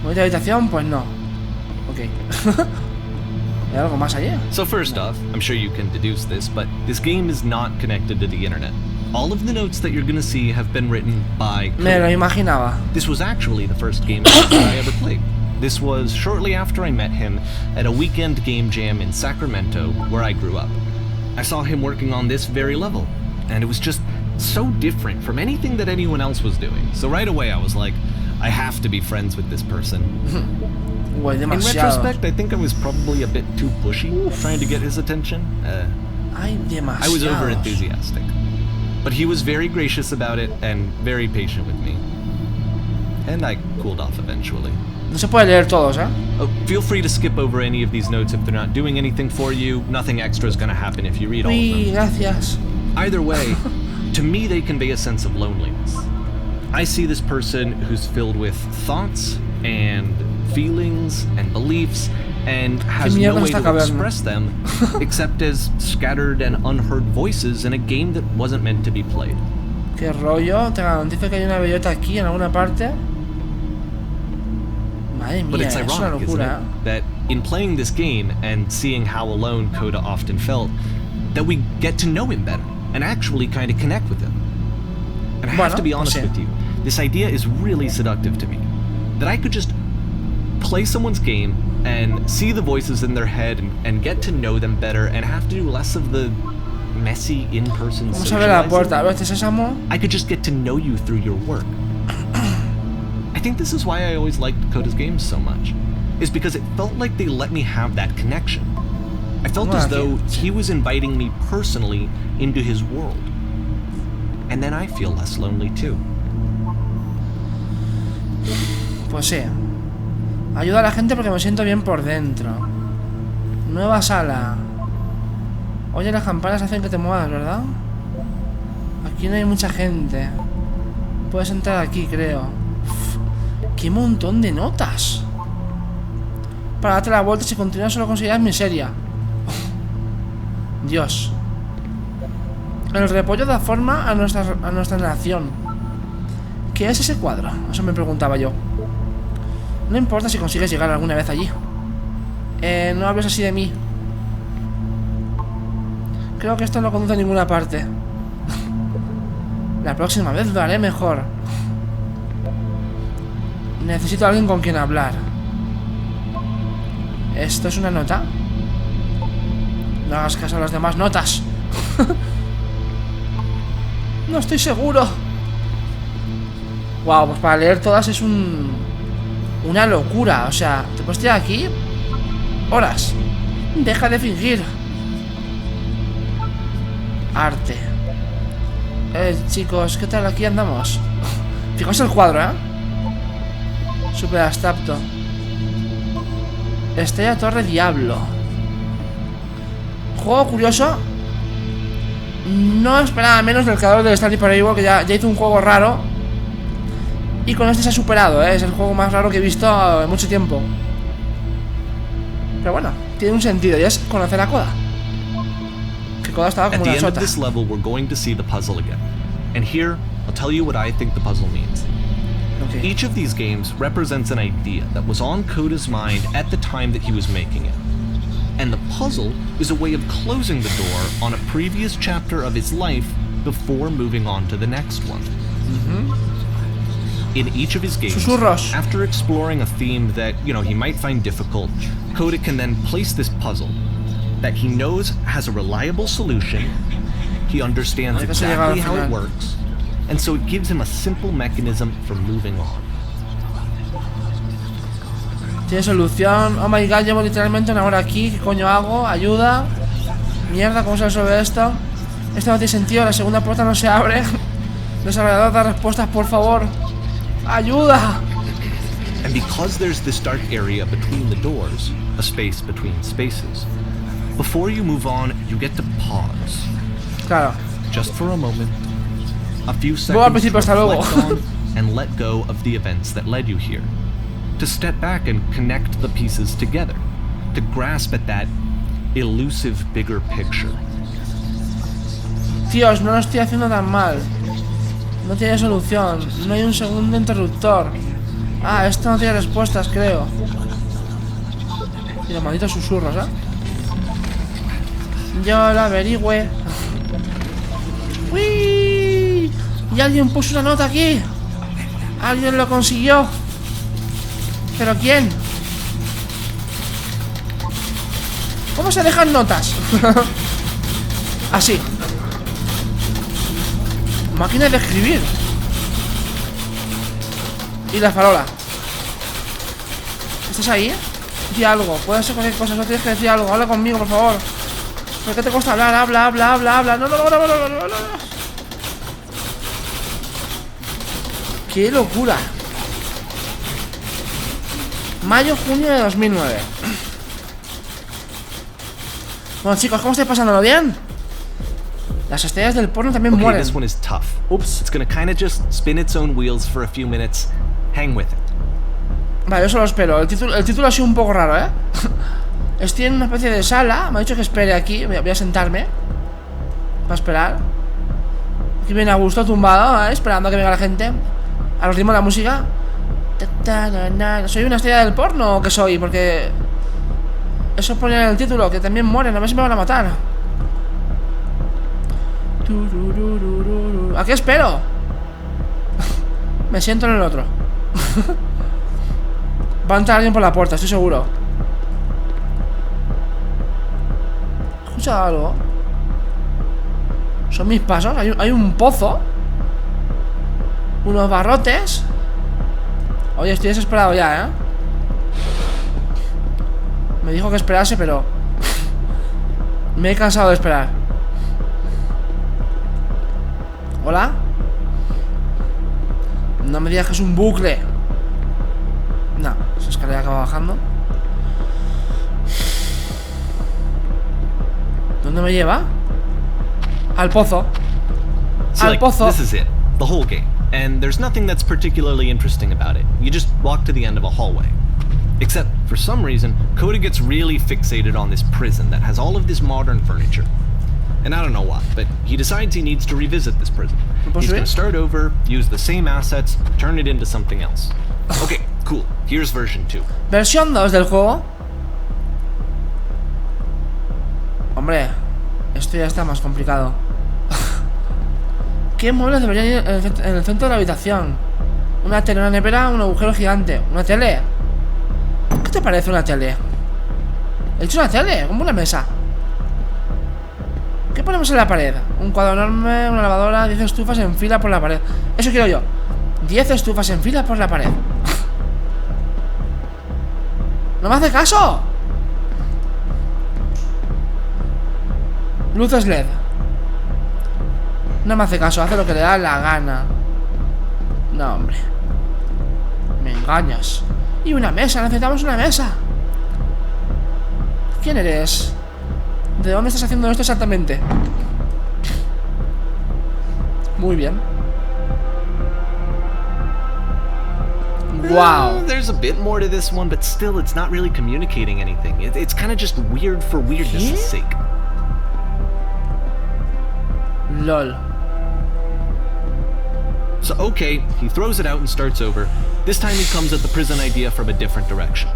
¿Bonita habitación? Pues no. Ok. ¿Hay algo más allí? So first off, I'm sure you can deduce this, but this game is not connected to the internet. All of the notes that you're gonna see have been written by Me lo Código. imaginaba. This was actually the first game that I ever played. This was shortly after I met him at a weekend game jam in Sacramento, where I grew up. I saw him working on this very level, and it was just so different from anything that anyone else was doing. So right away I was like, I have to be friends with this person. Uy, In demasiado. retrospect, I think I was probably a bit too pushy, trying to get his attention. Ay, I was demasiado. over enthusiastic, but he was very gracious about it and very patient with me. And I cooled off eventually. No se puede leer todos, ¿eh? Oh, feel free to skip over any of these notes if they're not doing anything for you. Nothing extra is going to happen if you read all of Uy, them. gracias. Either way, to me they convey a sense of loneliness. I see this person who's filled with thoughts and feelings and beliefs and has no way to express them except as scattered and unheard voices in a game that wasn't meant to be played. Qué rollo, te garantizo que hay una bellota aquí en alguna parte. Madre But mía, it's es una ironic, isn't locura. it, that in playing this game and seeing how alone Coda often felt, that we get to know him better and actually kind of connect with him. And I have to be honest with you, this idea is really seductive to me. That I could just play someone's game and see the voices in their head and get to know them better and have to do less of the messy in-person Vamos a ver la puerta, a socializing. ver, ¿este sésamo? I could just get to know you through your work. I think this is why I always liked Coda's games so much, is because it felt like they let me have that connection. I felt as though he was inviting me personally into his world. And then I feel less lonely too. Pues sí. Ayuda a la gente porque me siento bien por dentro. Nueva sala. Oye, las campanas hacen que te muevas, ¿verdad? Aquí no hay mucha gente. Puedes entrar aquí, creo. Uf, ¡qué montón de notas! Para darte la vuelta, si continúas solo conseguirás miseria. Dios. El repollo da forma a nuestra nación. ¿Qué es ese cuadro? Eso me preguntaba yo. No importa si consigues llegar alguna vez allí. No hables así de mí. Creo que esto no conduce a ninguna parte. La próxima vez lo haré mejor. Necesito a alguien con quien hablar. ¿Esto es una nota? No hagas caso a las demás notas. No estoy seguro. Wow, pues para leer todas es una locura. O sea, te puedes tirar aquí horas. Deja de fingir. Arte. Chicos, ¿qué tal? Aquí andamos. Fijaos el cuadro, ¿eh? Super abstracto. Estrella Torre Diablo. Juego curioso. No esperaba menos del creador del Stanley Parable, que ya hizo un juego raro. Y con este se ha superado, ¿eh? Es el juego más raro que he visto en mucho tiempo. Pero bueno, tiene un sentido y es conocer a Coda. Que Coda estaba como At the una end of sota. this level, we're going to see the puzzle again. And here, I'll tell you what I think the puzzle means. Okay. Each of these games represents an idea that was on Coda's mind at the time that he was making it. And the puzzle is a way of closing the door on a previous chapter of his life before moving on to the next one. In each of his games, Susurros. after exploring a theme that, he might find difficult, Coda can then place this puzzle that he knows has a reliable solution, he understands exactly how it works, and so it gives him a simple mechanism for moving on. Tiene solución. Oh my god, llevo literalmente una hora aquí. ¿Qué coño hago? Ayuda. Mierda, ¿cómo se resuelve esto? Esto no tiene sentido, la segunda puerta no se abre. Desarrollador, da respuestas, por favor. ¡Ayuda! And because there's this dark area between the doors, a space between spaces, before you move on, you get to pause. Claro. Just for a moment. A few Luego al seconds to principio, hasta luego. reflect on and let go of the events that led you here. To step back and connect the pieces together. To grasp at that elusive bigger picture. Dios, no lo estoy haciendo tan mal. No tiene solución. No hay un segundo interruptor. Ah, esto no tiene respuestas, creo. Y los malditos susurros, ¿eh? Yo lo averigüe. ¡Uy! Y alguien puso una nota aquí. Alguien lo consiguió. ¿Pero quién? ¿Cómo se dejan notas? Así. Máquina de escribir. Y la farola. ¿Estás ahí? Di algo. Puede ser cualquier cosa. No tienes que decir algo. Habla conmigo, por favor. ¿Por qué te cuesta hablar? Habla. No. ¡Qué locura! Mayo-junio de 2009. Bueno, chicos, ¿cómo estáis pasándolo? ¿Bien? Las estrellas del porno también mueren. This one is tough. Ups. It's gonna kind of just spin its own wheels for a few minutes. Hang with it. Vale, yo solo espero. El título ha sido un poco raro, ¿eh? Estoy en una especie de sala. Me ha dicho que espere aquí. Voy a sentarme para esperar. Aquí viene a gusto, tumbado, ¿eh? Esperando a que venga la gente. A los ritmos de la música. ¿Soy una estrella del porno o qué soy? Porque eso pone en el título, que también mueren. A ver si me van a matar. ¿A qué espero? Me siento en el otro. Va a entrar alguien por la puerta, estoy seguro. ¿He escuchado algo? Son mis pasos. Hay un pozo. Unos barrotes. Oye, estoy desesperado ya, ¿eh? Me dijo que esperase, pero me he cansado de esperar. ¿Hola? No me digas que es un bucle. No, esa escalera acaba bajando. ¿Dónde me lleva? Al pozo. Al pozo. This is it, the whole game. And there's nothing that's particularly interesting about it. You just walk to the end of a hallway. Except, for some reason, Coda gets really fixated on this prison that has all of this modern furniture. And I don't know why, but he decides he needs to revisit this prison. He's gonna start over, use the same assets, turn it into something else. Okay, cool. Here's version 2. Versión 2 del juego. Hombre, esto ya está más complicado. ¿Qué muebles deberían ir en el centro de la habitación? Una tele, una nevera, un agujero gigante. ¿Una tele? ¿Qué te parece una tele? He dicho una tele, como una mesa. ¿Qué ponemos en la pared? Un cuadro enorme, una lavadora, 10 estufas en fila por la pared. Eso quiero yo. 10 estufas en fila por la pared. ¡No me hace caso! Luces LED. No me hace caso, hace lo que le da la gana. No, hombre. Me engañas. Y una mesa, necesitamos una mesa. ¿Quién eres? ¿De dónde estás haciendo esto exactamente? Muy bien. Wow. There's a bit more to this one, but still it's not really communicating anything. It's kind of just weird for weirdness' sake. LOL. So okay, he throws it out and starts over. This time he comes at the prison idea from a different direction.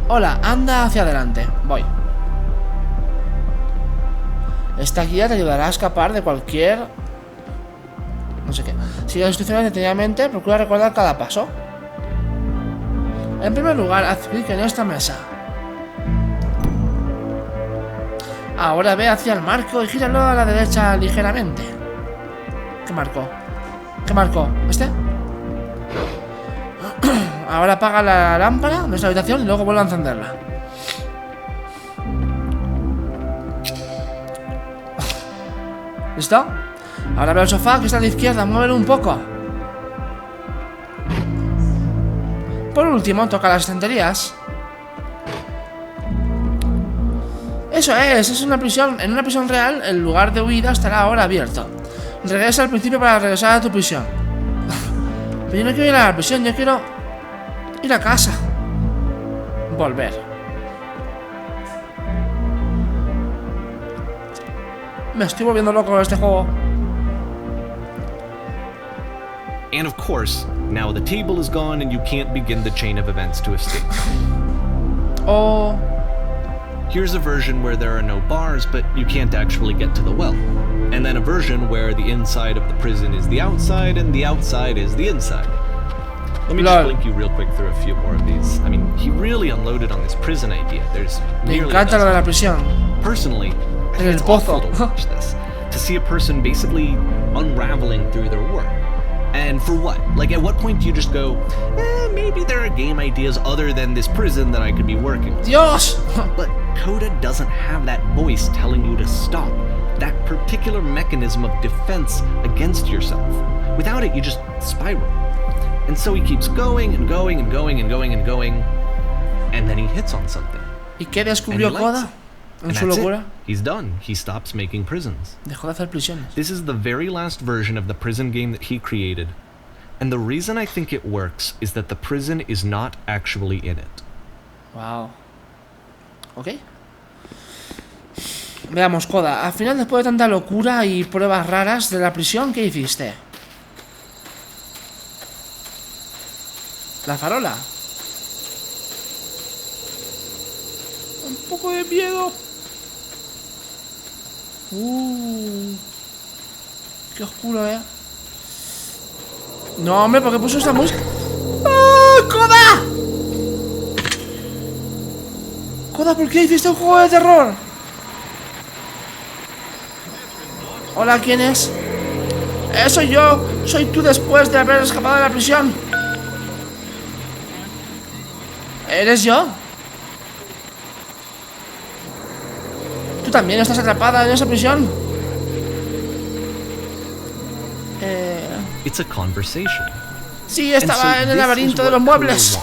Hola, anda hacia adelante. Voy. Esta guía te ayudará a escapar de cualquier... no sé qué. Sigue las instrucciones detenidamente, procura recordar cada paso. En primer lugar, haz clic en esta mesa. Ahora ve hacia el marco y gíralo a la derecha ligeramente. ¿Qué marco? ¿Qué marco? ¿Este? Ahora apaga la lámpara de esta habitación y luego vuelve a encenderla. ¿Listo? Ahora ve el sofá que está a la izquierda, muévelo un poco. Por último, toca las estanterías. Eso es una prisión. En una prisión real, el lugar de huida estará ahora abierto. Regresa al principio para regresar a tu prisión. Pero yo no quiero ir a la prisión, yo quiero ir a casa. Volver. Me estoy volviendo loco con este juego. And of course, now the table is gone and you can't begin the chain of events to escape. Oh. Here's a version where there are no bars, but you can't actually get to the well. And then a version where the inside of the prison is the outside and the outside is the inside. Let me just blink you real quick through a few more of these. I mean, he really unloaded on this prison idea. There's Me encanta lo de la prisión. Personally, I think it's awful to watch this. To see a person basically unraveling through their work. And for what? Like, at what point do you just go, maybe there are game ideas other than this prison that I could be working with? Dios! But Coda doesn't have that voice telling you to stop, that particular mechanism of defense against yourself. Without it, you just spiral. And so he keeps going and going and going and going and going, and then he hits on something. ¿Y qué descubrió Coda en su locura? He's done. He stops making prisons. Dejó de hacer prisiones. This is the very last version of the prison game that he created. And the reason I think it works is that the prison is not actually in it. Wow. Ok. Veamos, Coda. Al final, después de tanta locura y pruebas raras de la prisión, ¿qué hiciste? La farola. Un poco de miedo. Qué oscuro, No, hombre, ¿por qué puso esta música? ¡Oh, Coda! Coda, ¿por qué hiciste un juego de terror? Hola, ¿quién es? Soy yo. Soy tú después de haber escapado de la prisión. ¿Eres yo? ¿Tú también estás atrapada en esa prisión? It's a conversation. Sí, estaba en el laberinto de los muebles.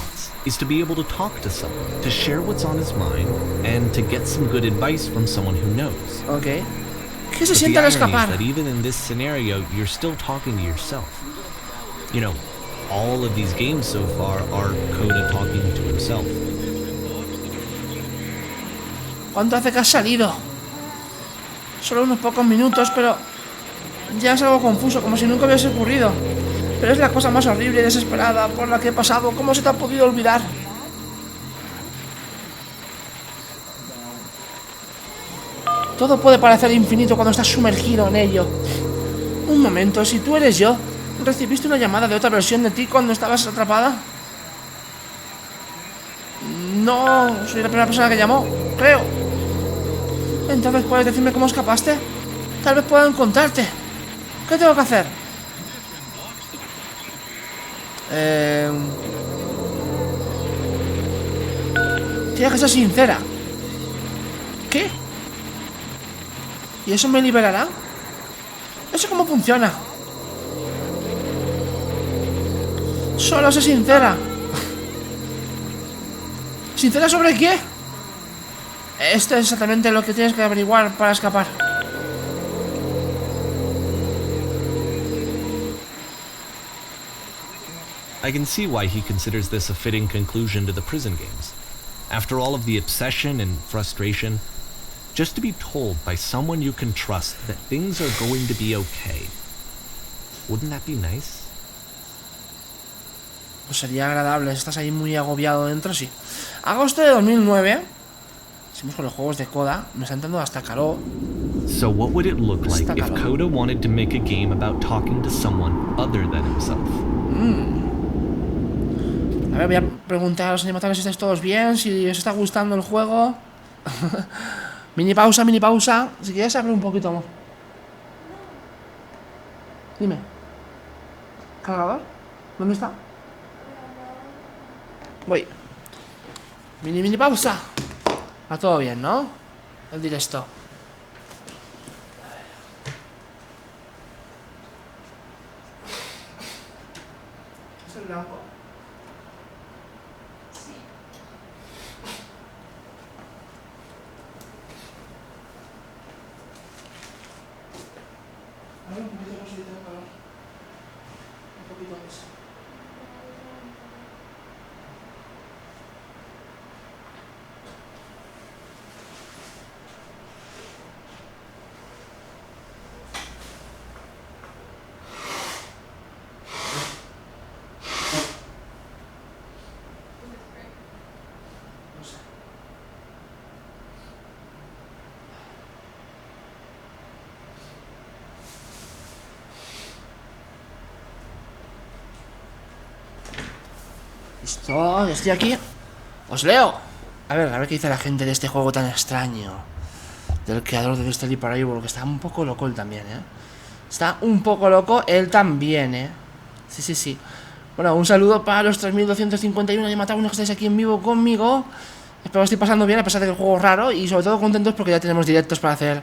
Is to be able to talk to someone, to share what's on his mind, and to get some good advice from someone who knows. Okay. ¿Qué se siente al escapar? That even in this scenario, you're still talking to yourself. You know, all of these games so far are Coda talking to himself. ¿Cuánto hace que has salido? Solo unos pocos minutos, pero ya es algo confuso, como si nunca hubiese ocurrido. Pero es la cosa más horrible y desesperada por la que he pasado. ¿Cómo se te ha podido olvidar? Todo puede parecer infinito cuando estás sumergido en ello. Un momento, si tú eres yo, ¿recibiste una llamada de otra versión de ti cuando estabas atrapada? No, soy la primera persona que llamó, creo. Entonces, ¿puedes decirme cómo escapaste? Tal vez pueda encontrarte. ¿Qué tengo que hacer? Tienes que ser sincera. ¿Qué? ¿Y eso me liberará? No sé cómo funciona. Solo sé sincera. ¿Sincera sobre qué? Esto es exactamente lo que tienes que averiguar para escapar. I can see why he considers this a fitting conclusion to the prison games. After all of the obsession and frustration, just to be told by someone you can trust that things are going to be okay. Wouldn't that be nice? Pues sería agradable, estás ahí muy agobiado dentro, sí. Agosto de 2009. Seguimos con los juegos de Coda. Me está entrando hasta calor. So what would it look like if Coda wanted to make a game about talking to someone other than himself? A ver, voy a preguntar a los animadores si estáis todos bien, si os está gustando el juego. Mini pausa, mini pausa. Si quieres abre un poquito, amor. Dime. ¿Cargador? ¿Dónde está? Voy. Mini pausa. Va todo bien, ¿no? El directo. ¿Es el blanco? A ver, un poquito más de calor. Un poquito más. No sé. Listo, estoy aquí. Os leo. A ver qué dice la gente de este juego tan extraño. Del creador de Stanley Parable, que está un poco loco él también, Está un poco loco él también, Sí. Bueno, un saludo para los 3251 de Mataunos que estáis aquí en vivo conmigo. Espero que estoy pasando bien a pesar de que el juego es raro. Y sobre todo contentos porque ya tenemos directos para hacer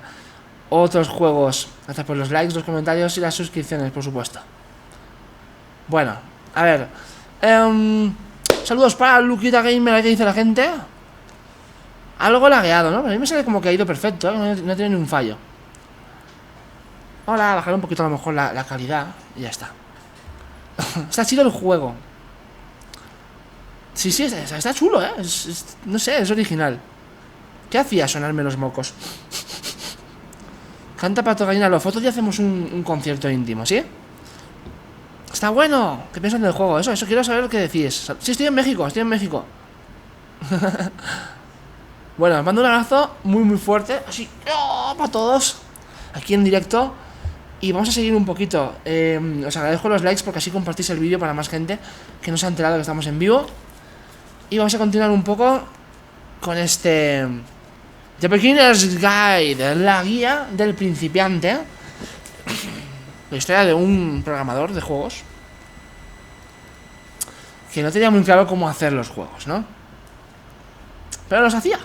otros juegos. Gracias por los likes, los comentarios y las suscripciones, por supuesto. Bueno, a ver. Saludos para Luquita Gamer, que dice la gente. Algo lagueado, ¿no? Pero a mí me sale como que ha ido perfecto, ¿eh? No tiene ni un fallo. Ahora bajaré un poquito a lo mejor la calidad y ya está. Está chido el juego. Sí, está chulo, ¿eh? No sé, es original. ¿Qué hacía sonarme los mocos? Canta Pato Gallina, los fotos y hacemos un concierto íntimo, ¿sí? Está bueno. ¿Qué piensan del juego? Eso quiero saber qué decís. Sí, estoy en México. Bueno, os mando un abrazo muy fuerte. Así, para todos. Aquí en directo. Y vamos a seguir un poquito. Os agradezco los likes porque así compartís el vídeo para más gente que no se ha enterado que estamos en vivo. Y vamos a continuar un poco con este The Beginner's Guide, la guía del principiante. La historia de un programador de juegos que no tenía muy claro cómo hacer los juegos, ¿no? Pero los hacía.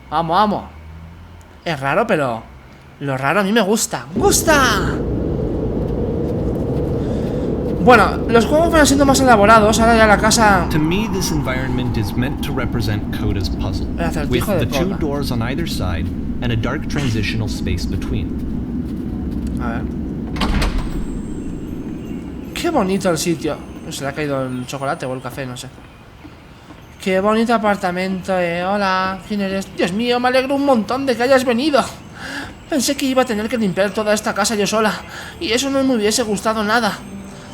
Vamos. Es raro, pero lo raro a mí me gusta. Bueno, los juegos van siendo más elaborados. Ahora ya la casa... To me, this environment is meant to represent Coda's puzzle, with the two doors on either side and a dark transitional space between. A ver. Qué bonito el sitio. Se le ha caído el chocolate o el café, no sé. Qué bonito apartamento, Hola, ¿quién eres? Dios mío, me alegro un montón de que hayas venido. Pensé que iba a tener que limpiar toda esta casa yo sola, y eso no me hubiese gustado nada.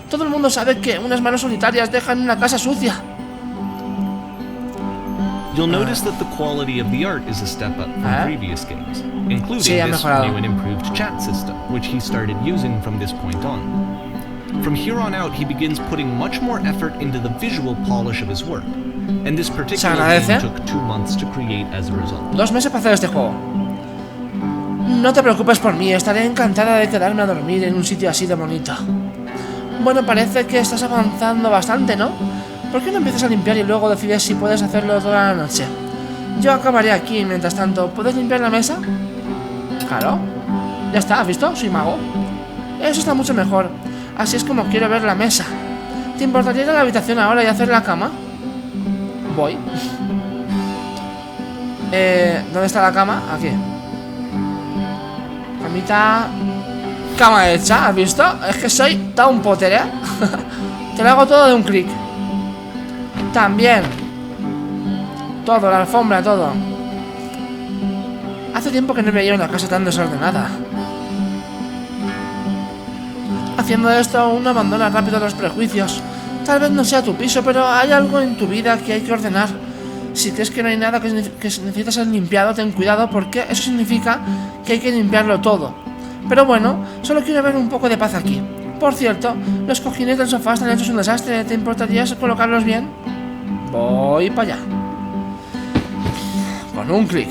Todo el mundo sabe que unas manos solitarias dejan una casa sucia. You'll notice that the quality of the art is a step up from previous games, including Sí, this new and improved chat system, which he started using from this point on. From here on out, he begins putting much more effort into the visual polish of his work, and this particular game took 2 months to create as a result. 2 meses para hacer este juego. No te preocupes por mí, estaré encantada de quedarme a dormir en un sitio así de bonito. Bueno, parece que estás avanzando bastante, ¿no? ¿Por qué no empiezas a limpiar y luego decides si puedes hacerlo toda la noche? Yo acabaré aquí, mientras tanto, ¿puedes limpiar la mesa? Claro. Ya está, ¿has visto? Soy mago. Eso está mucho mejor. Así es como quiero ver la mesa. ¿Te importaría ir a la habitación ahora y hacer la cama? Voy. ¿Dónde está la cama? Aquí. Camita. Cama hecha, ¿has visto? Es que soy Town Potter, ¿eh? Te lo hago todo de un clic. También. Todo, la alfombra, todo. Hace tiempo que no veía una casa tan desordenada. Haciendo esto, uno abandona rápido los prejuicios. Tal vez no sea tu piso, pero hay algo en tu vida que hay que ordenar. Si crees que no hay nada que necesita ser limpiado, ten cuidado porque eso significa que hay que limpiarlo todo. Pero bueno, solo quiero ver un poco de paz aquí. Por cierto, los cojines del sofá están hechos un desastre. ¿Te importaría colocarlos bien? Voy para allá. Con un clic.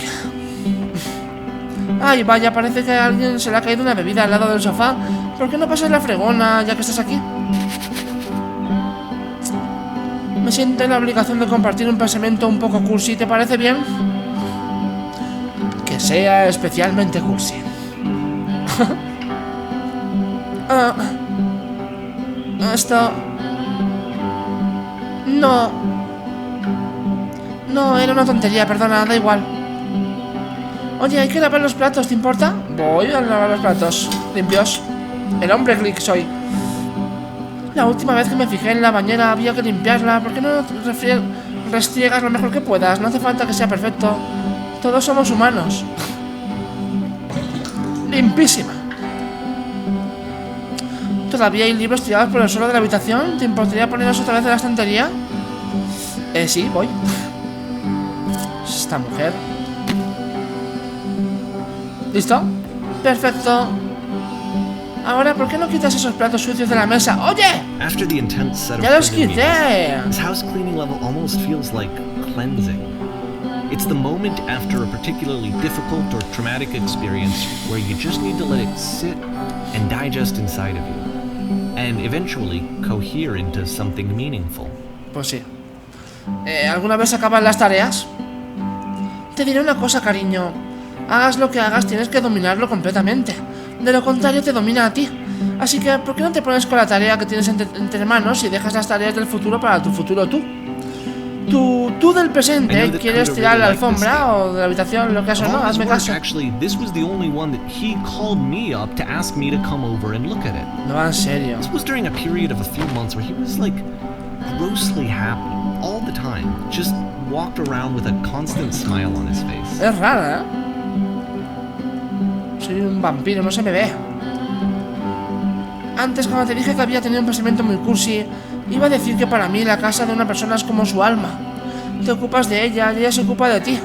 Ay, vaya, parece que a alguien se le ha caído una bebida al lado del sofá. ¿Por qué no pasas la fregona ya que estás aquí? Me siento en la obligación de compartir un pensamiento un poco cursi. ¿Te parece bien? Que sea especialmente cursi. Esto... No, era una tontería, perdona, da igual. Oye, hay que lavar los platos, ¿te importa? Voy a lavar los platos limpios. El hombre click soy. La última vez que me fijé en la bañera había que limpiarla. ¿Por qué no restriegas lo mejor que puedas? No hace falta que sea perfecto. Todos somos humanos. Limpísima. ¿Todavía hay libros tirados por el suelo de la habitación? ¿Te importaría ponerlos otra vez en la estantería? Sí, voy. Esta mujer. ¿Listo? Perfecto. Ahora, ¿por qué no quitas esos platos sucios de la mesa? ¡Oye! ¡Ya los quité! This house cleaning level almost feels like cleansing. It's the moment after a particularly difficult or traumatic experience where you just need to let it sit and digest inside of you. and eventually cohere into something meaningful. Pues sí. ¿Alguna vez acaban las tareas? Te diré una cosa, cariño. Hagas lo que hagas, tienes que dominarlo completamente. De lo contrario, te domina a ti. Así que, ¿por qué no te pones con la tarea que tienes entre manos y dejas las tareas del futuro para tu futuro tú? Tú del presente, ¿quieres tirar la alfombra o de la habitación, lo que sea, no? Hazme caso. No va en serio. This was during a period of a few months where he was like grossly happy all the time. Just walked around with a constant smile on his face. Es rara, ¿eh? Soy un vampiro, no se me ve. Antes, cuando te dije que había tenido un pensamiento muy cursi, iba a decir que para mí la casa de una persona es como su alma. Te ocupas de ella y ella se ocupa de ti.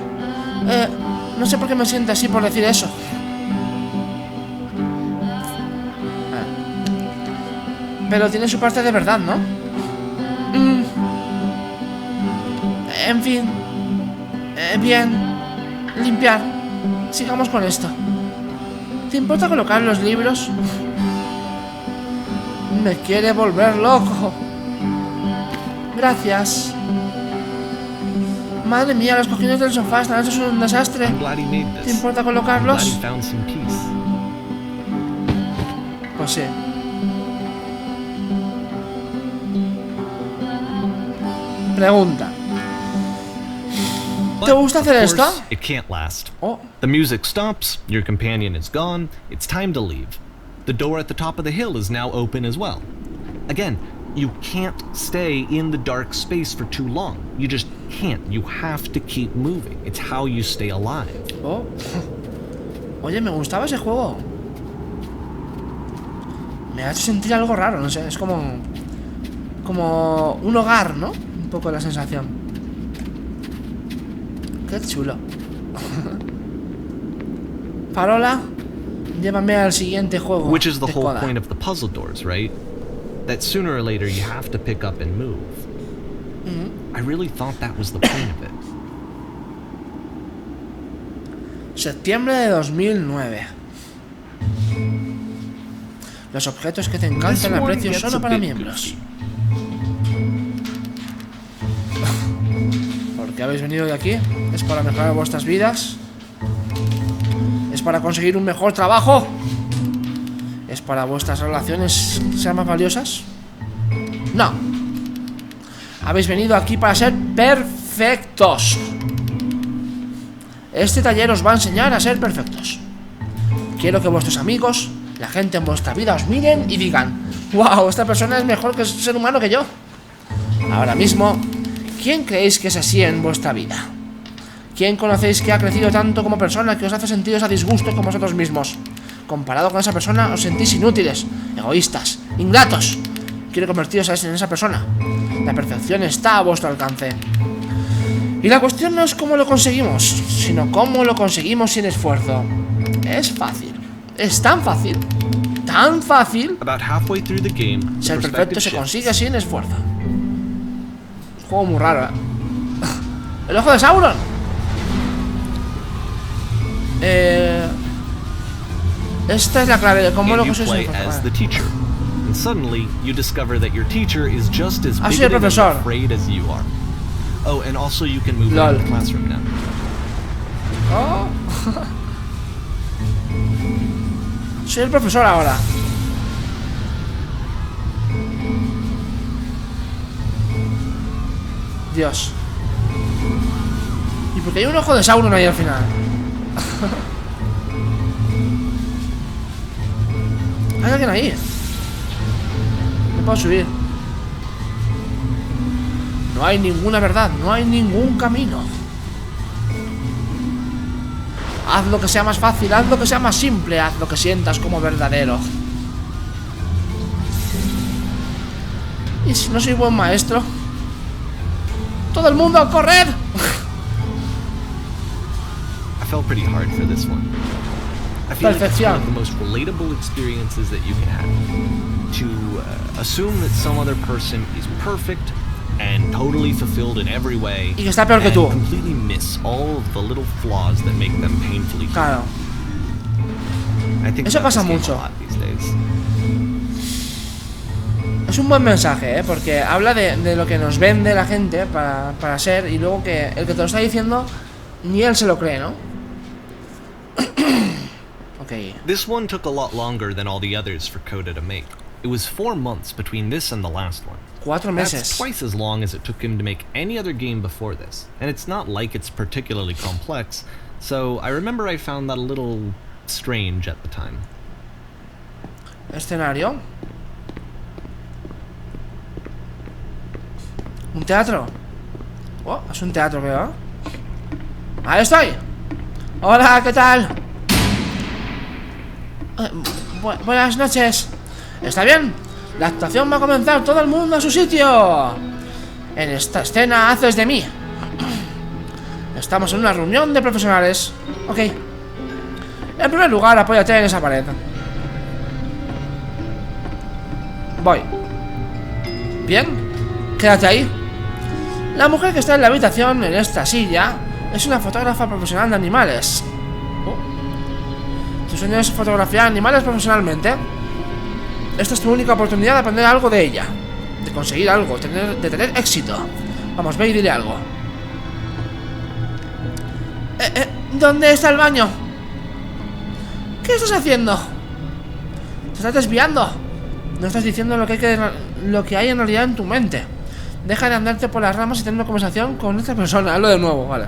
No sé por qué me siento así por decir eso. Pero tiene su parte de verdad, ¿no? En fin. Bien. Limpiar. Sigamos con esto. ¿Te importa colocar los libros? Me quiere volver loco. Gracias. Madre mía, los cojines del sofá están hechos un desastre. ¿Te importa colocarlos? Pues sí. Pregunta. ¿Te gusta hacer esto? It can't last. Oh. The music stops, your companion is gone, it's time to leave. The door at the top of the hill is now open as well. Again, you can't stay in the dark space for too long. You just can't. You have to keep moving. It's how you stay alive. Oh. Oye, me gustaba ese juego. Me ha hecho sentir algo raro, no sé, es como un hogar, ¿no? Un poco la sensación. Qué chulo. Parola, llévame al siguiente juego. Which is the de whole Coda. point of the puzzle doors, right? That sooner or later you have to pick up and move. I really thought that was the point of it. Septiembre de 2009. Los objetos que te encantan a precio solo para miembros. ¿Por qué habéis venido de aquí? ¿Es para mejorar vuestras vidas? ¿Es para conseguir un mejor trabajo? ¿Es para vuestras relaciones sean más valiosas? No. Habéis venido aquí para ser perfectos. Este taller os va a enseñar a ser perfectos. Quiero que vuestros amigos, la gente en vuestra vida, os miren y digan: wow, esta persona es mejor que ser humano que yo. Ahora mismo, ¿quién creéis que es así en vuestra vida? ¿Quién conocéis que ha crecido tanto como persona que os hace sentiros a disgusto con vosotros mismos? Comparado con esa persona, os sentís inútiles, egoístas, ingratos. Quiero convertiros en esa persona. La perfección está a vuestro alcance. Y la cuestión no es cómo lo conseguimos, sino cómo lo conseguimos sin esfuerzo. Es fácil. Es tan fácil. Tan fácil. About halfway through the game, Ser perfecto se consigue sin esfuerzo. Es un juego muy raro, ¿eh? ¡El ojo de Sauron! Esta es la clave de cómo lo you conseguís play sin as the esfuerzo. teacher. And suddenly, you discover that your teacher is just as soy el bigoted and profesor. afraid as you are. Oh, and also you can move Lol. around the classroom now. Oh. Soy el profesor ahora. Dios. ¿Y por qué hay un ojo de Sauron ahí al final? Hay alguien ahí. No puedo subir. No hay ninguna verdad, no hay ningún camino. Haz lo que sea más fácil, haz lo que sea más simple, haz lo que sientas como verdadero. ¿Y si no soy buen maestro? ¡Todo el mundo, corred! I felt pretty hard for this one. I feel like it's one of the most relatable experiences that you can have. To assume that some other person is perfect and totally fulfilled in every way, y que está peor que tú. Completely miss all of the little flaws that make them painfully human. Claro. I think Eso about pasa this game mucho. a lot these days. un buen mensaje, porque habla de lo que nos vende la gente para ser, y luego que el que te lo está diciendo ni él se lo cree, ¿no? Okay. This one took a lot longer than all the others for Coda to make. It was 4 months between this and the last one. 4 meses. That's twice as long as it took him to make any other game before this, and it's not like it's particularly complex, so I remember I found that a little strange at the time. Escenario. Un teatro. Oh, es un teatro, creo. Ahí estoy. Hola, ¿qué tal? Buenas noches. ¿Está bien? La actuación va a comenzar, todo el mundo a su sitio. En esta escena haces de mí. Estamos en una reunión de profesionales. Ok. En primer lugar, apóyate en esa pared. Voy. Bien, quédate ahí. La mujer que está en la habitación, en esta silla, es una fotógrafa profesional de animales. Tu sueño es fotografiar animales profesionalmente. Esta es tu única oportunidad de aprender algo de ella, de conseguir algo, de tener éxito. Vamos, ve y dile algo. ¿Dónde está el baño? ¿Qué estás haciendo? Te estás desviando. No estás diciendo lo que hay en realidad en tu mente. Deja de andarte por las ramas y tener una conversación con esta persona. Hazlo de nuevo, vale.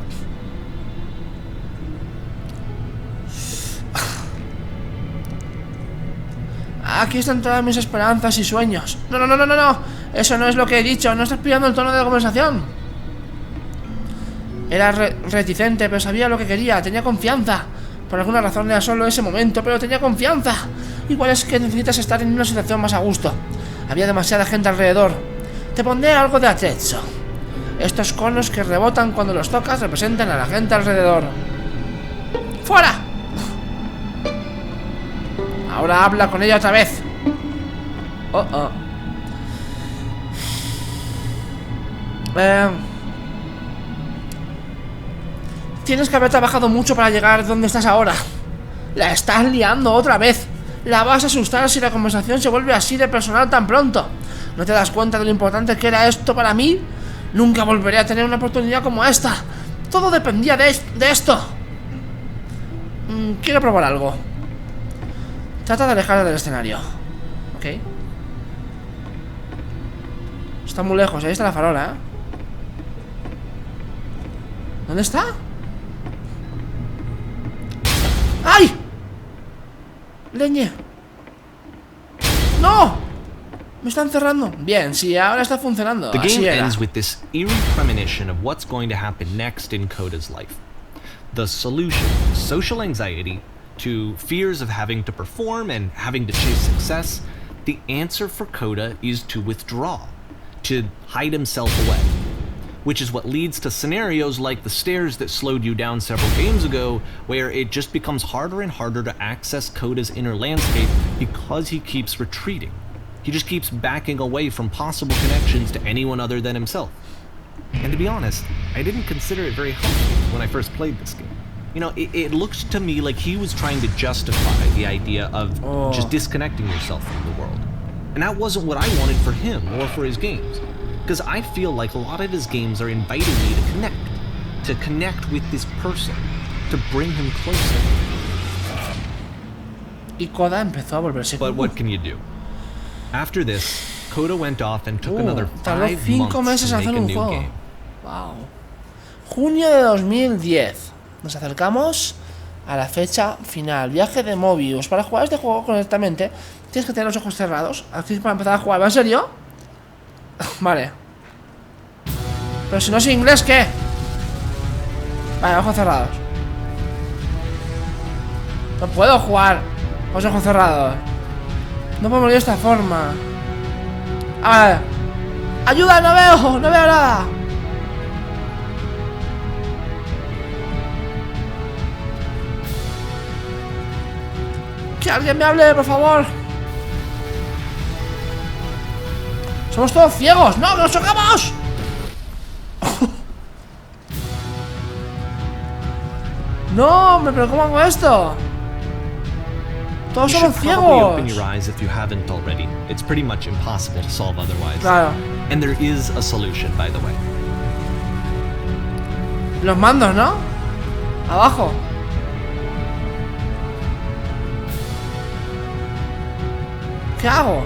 Aquí están todas mis esperanzas y sueños. No. Eso no es lo que he dicho. No estás pillando el tono de la conversación. Era reticente, pero sabía lo que quería. Tenía confianza. Por alguna razón era solo ese momento, pero tenía confianza. Igual es que necesitas estar en una situación más a gusto. Había demasiada gente alrededor. Te pondré algo de atrecho. Estos conos que rebotan cuando los tocas representan a la gente alrededor. ¡Fuera! Ahora habla con ella otra vez. Tienes que haber trabajado mucho para llegar donde estás ahora. La estás liando otra vez. La vas a asustar si la conversación se vuelve así de personal tan pronto. ¿No te das cuenta de lo importante que era esto para mí? Nunca volveré a tener una oportunidad como esta. Todo dependía de esto. Quiero probar algo. Trata de alejarte del escenario. Ok. Está muy lejos, ahí está la farola, ¿eh? ¿Dónde está? ¡Ay! ¡Leñe! ¡No! Me están cerrando. Bien, sí, ahora está funcionando. The Así game era. ends with this eerie premonition of what's going to happen next in Coda's life. The solution, social anxiety, to fears of having to perform and having to chase success, the answer for Coda is to withdraw, to hide himself away. Which is what leads to scenarios like the stairs that slowed you down several games ago, where it just becomes harder and harder to access Coda's inner landscape because he keeps retreating. He just keeps backing away from possible connections to anyone other than himself. And to be honest, I didn't consider it very helpful when I first played this game. You know, it looked to me like he was trying to justify the idea of just disconnecting yourself from the world. And that wasn't what I wanted for him or for his games. Because I feel like a lot of his games are inviting me to connect with this person, to bring him closer. Y Coda empezó a volverse. But what can you do? After this, Coda went off and took another 5 tardó 5 months meses to en make hacer a un new juego. game. Wow. Junio de 2010. Nos acercamos a la fecha final. Viaje de Mobius. Para jugar este juego correctamente tienes que tener los ojos cerrados. Aquí para empezar a jugar. ¿Va en serio? Vale. Pero si no es inglés, ¿qué? Vale, ojos cerrados. No puedo jugar con los ojos cerrados. No puedo morir de esta forma. A ver. ¡Ayuda! No veo nada. Que alguien me hable, por favor. Somos todos ciegos. ¡No, que nos chocamos! No, hombre, pero ¿cómo hago esto? Todos You somos should probably open ciegos. your eyes if you haven't already. It's pretty much impossible to solve otherwise. Claro. And there is a solution, by the way. Los mandos, ¿no? Abajo. ¿Qué hago?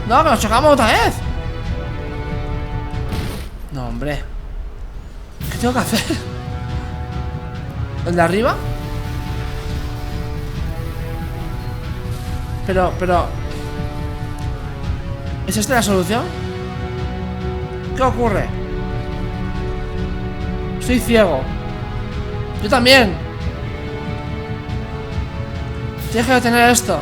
No, que nos chocamos otra vez. No, hombre. ¿Qué tengo que hacer? ¿El de arriba? Pero... ¿Es esta la solución? ¿Qué ocurre? Soy ciego. Yo también. Tienes que detener esto.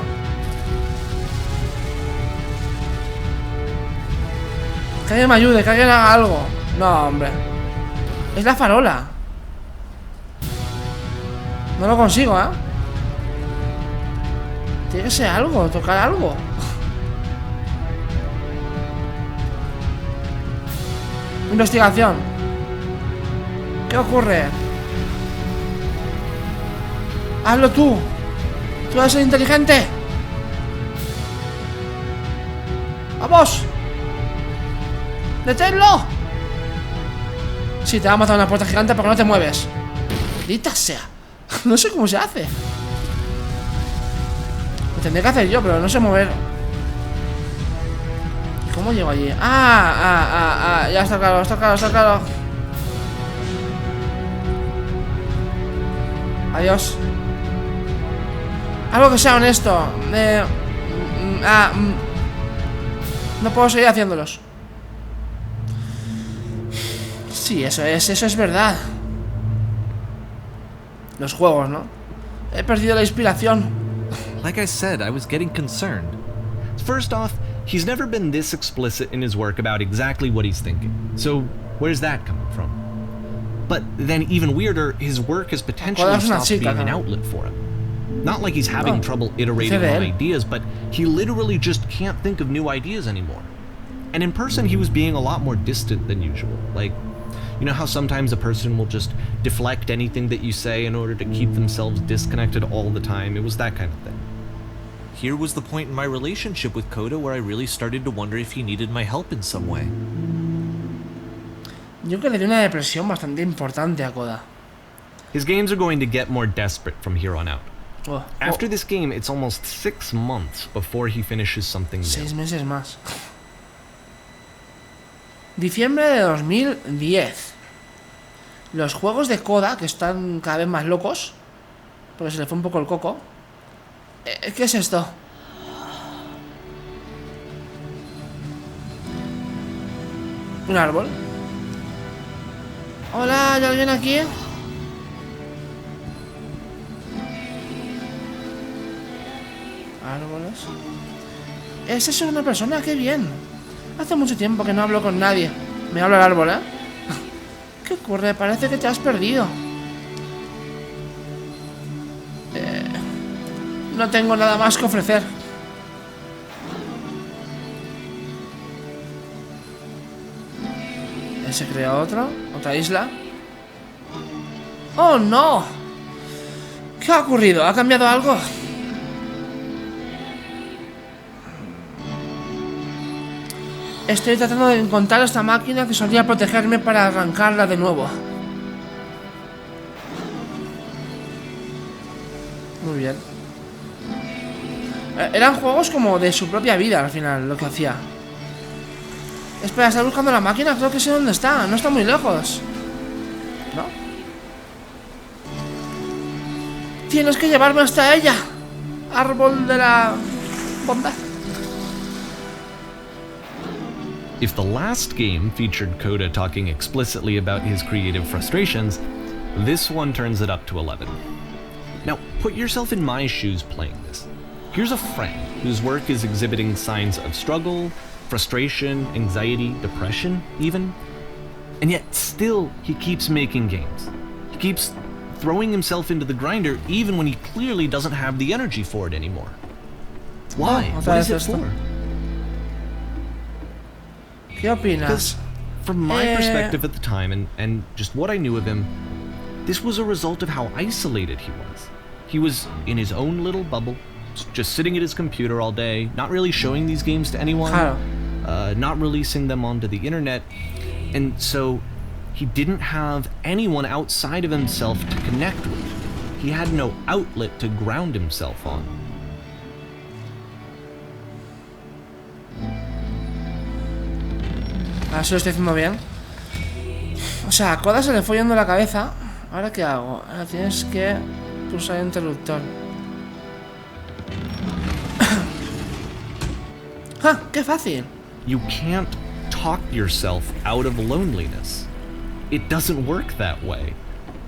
Que alguien me ayude, que alguien haga algo. No, hombre. Es la farola. No lo consigo, ¿eh? Tiene que ser algo, tocar algo. Investigación. ¿Qué ocurre? Hazlo tú. Tú eres el inteligente. ¡Vamos! ¡Deténlo! Sí, te va a matar una puerta gigante porque no te mueves. Maldita sea. No sé cómo se hace. Lo tendré que hacer yo, pero no sé mover. ¿Cómo llego allí? Ya está claro, está claro, está claro. Adiós. Algo que sea honesto. No puedo seguir haciéndolos. Sí, eso es verdad. Los juegos, ¿no? He perdido la inspiración. Like I said, I was getting concerned. First off, he's never been this explicit in his work about exactly what he's thinking. So, where's that coming from? But then, even weirder, his work has potentially stopped being an outlet for him. Not like he's having trouble iterating on ideas, but he literally just can't think of new ideas anymore. And in person, he was being a lot more distant than usual. Like, you know how sometimes a person will just deflect anything that you say in order to keep themselves disconnected all the time? It was that kind of thing. Here was the point in my relationship with Coda where I really started to wonder if he needed my help in some way. Yo creo que le dio una depresión bastante importante a Coda. His games are going to get more desperate from here on out. After this game, it's almost 6 months before he finishes something new. 6 meses más. Diciembre de 2010. Los juegos de Coda, que están cada vez más locos, porque se le fue un poco el coco. ¿Qué es esto? ¿Un árbol? Hola, ¿hay alguien aquí? Árboles. ¿Es eso una persona? ¡Qué bien! Hace mucho tiempo que no hablo con nadie. Me habla el árbol, ¿eh? ¿Qué ocurre? Parece que te has perdido. No tengo nada más que ofrecer. ¿Se crea otra isla? ¡Oh, no! ¿Qué ha ocurrido? ¿Ha cambiado algo? Estoy tratando de encontrar esta máquina que solía protegerme para arrancarla de nuevo. Muy bien. Eran juegos como de su propia vida al final, lo que hacía. Espera, ¿estás buscando la máquina? Creo que sé dónde está. No está muy lejos. ¿No? Tienes que llevarme hasta ella. Árbol de la bondad. If the last game featured Coda talking explicitly about his creative frustrations, this one turns it up to 11. Now, put yourself in my shoes playing this. Here's a friend whose work is exhibiting signs of struggle, frustration, anxiety, depression, even. And yet, still, he keeps making games. He keeps throwing himself into the grinder even when he clearly doesn't have the energy for it anymore. Why? What is it for? ¿Qué opinas? Because from my perspective at the time and just what I knew of him, this was a result of how isolated he was. He was in his own little bubble, just sitting at his computer all day, not really showing these games to anyone, not releasing them onto the internet, and so he didn't have anyone outside of himself to connect with. He had no outlet to ground himself on. Ahora sí lo estoy haciendo bien. O sea, a Koda se le fue yendo la cabeza. ¿Ahora qué hago? Ahora tienes que pulsar el interruptor. ¡Ah! ¡Qué fácil! You can't talk yourself out of loneliness. It doesn't work that way.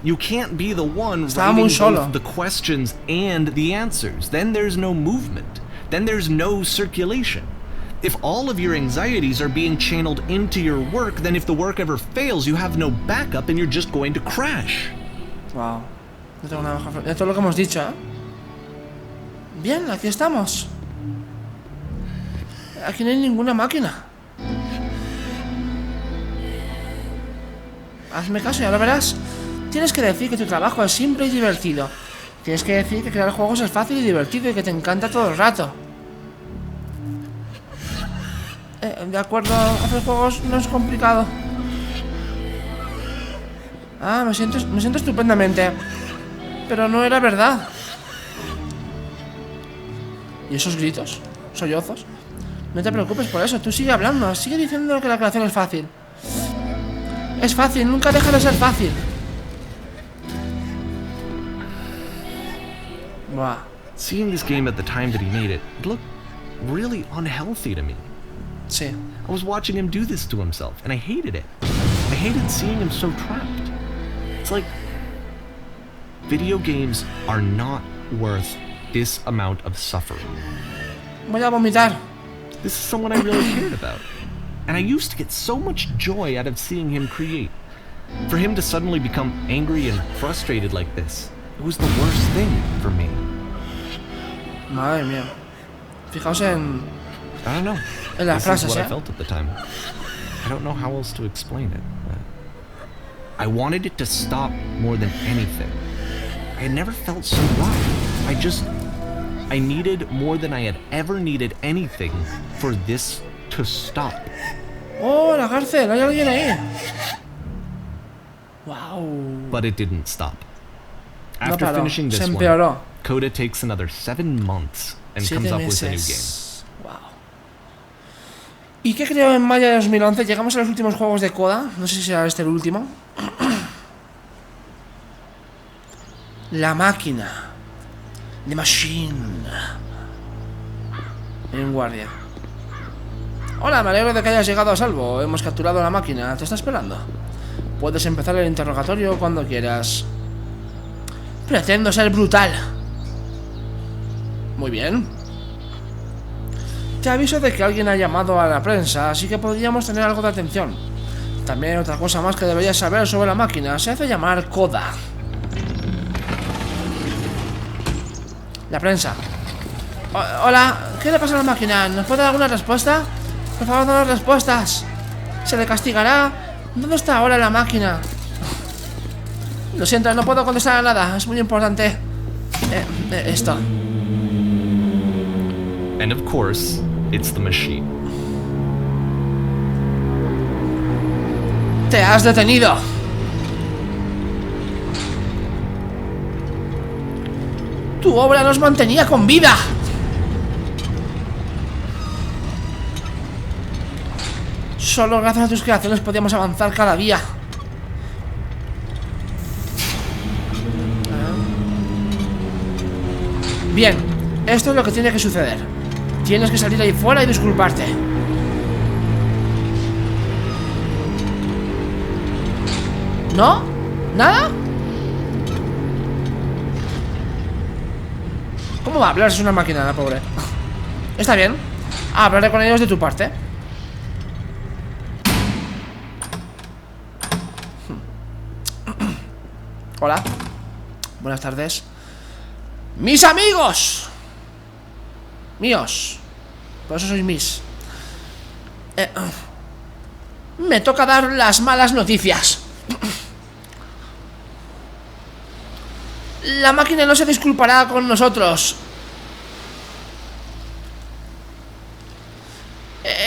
You can't be the one writing both the questions and the answers. Then there's no movement. Then there's no circulation. If all of your anxieties are being channeled into your work, then if the work ever fails, you have no backup and you're just going to crash. Wow. No tengo nada mejor. Esto es lo que hemos dicho, ¿eh? Bien, aquí estamos. Aquí no hay ninguna máquina. Hazme caso y ahora verás. Tienes que decir que tu trabajo es simple y divertido. Tienes que decir que crear juegos es fácil y divertido y que te encanta todo el rato. De acuerdo, hacer juegos no es complicado. Ah, me siento estupendamente. Pero no era verdad. ¿Y esos gritos? ¿Sollozos? No te preocupes por eso, tú sigue hablando. Sigue diciendo que la creación es fácil. Es fácil, nunca deja de ser fácil. Wow. Seeing this game at the time that he made it, it looked really unhealthy to me. Sí. I was watching him do this to himself, and I hated it. I hated seeing him so trapped. It's like, video games are not worth this amount of suffering. Voy a vomitar. This is someone I really cared about. And I used to get so much joy out of seeing him create. For him to suddenly become angry and frustrated like this, it was the worst thing for me. Madre mía. Fijaos en... I don't know. En las This is frases, what I felt at the time. I don't know how else to explain it. I wanted it to stop more than anything. I had never felt so rough. I needed more than I had ever needed anything for this to stop. ¡Oh, la cárcel! ¡Hay alguien ahí! ¡Wow! But it didn't stop. No After paró. finishing Se this empeoró. one, Coda takes another 7 months and comes up with a new game. Wow. ¿Y qué creó en mayo de 2011? Llegamos a los últimos juegos de Coda. No sé si será este el último. La máquina. The Machine. En guardia. Hola, me alegro de que hayas llegado a salvo. Hemos capturado la máquina. ¿Te está esperando? Puedes empezar el interrogatorio cuando quieras. Pretendo ser brutal. Muy bien. Te aviso de que alguien ha llamado a la prensa, así que podríamos tener algo de atención. También otra cosa más que deberías saber sobre la máquina. Se hace llamar Coda. La prensa. Hola, ¿qué le pasa a la máquina? ¿Nos puede dar alguna respuesta? Por favor, danos respuestas. ¿Se le castigará? ¿Dónde está ahora la máquina? Lo siento, no puedo contestar a nada. Es muy importante. Esto. And of course, it's the machine. Te has detenido. Tu obra nos mantenía con vida. Solo gracias a tus creaciones podíamos avanzar cada día. Bien, esto es lo que tiene que suceder. Tienes que salir ahí fuera y disculparte. ¿No? ¿Nada? ¿Cómo va a hablar? Es una máquina, la pobre. Está bien. Hablaré con ellos de tu parte. Hola. Buenas tardes. ¡Mis amigos! Míos. Por eso sois mis. Me toca dar las malas noticias. La máquina no se disculpará con nosotros.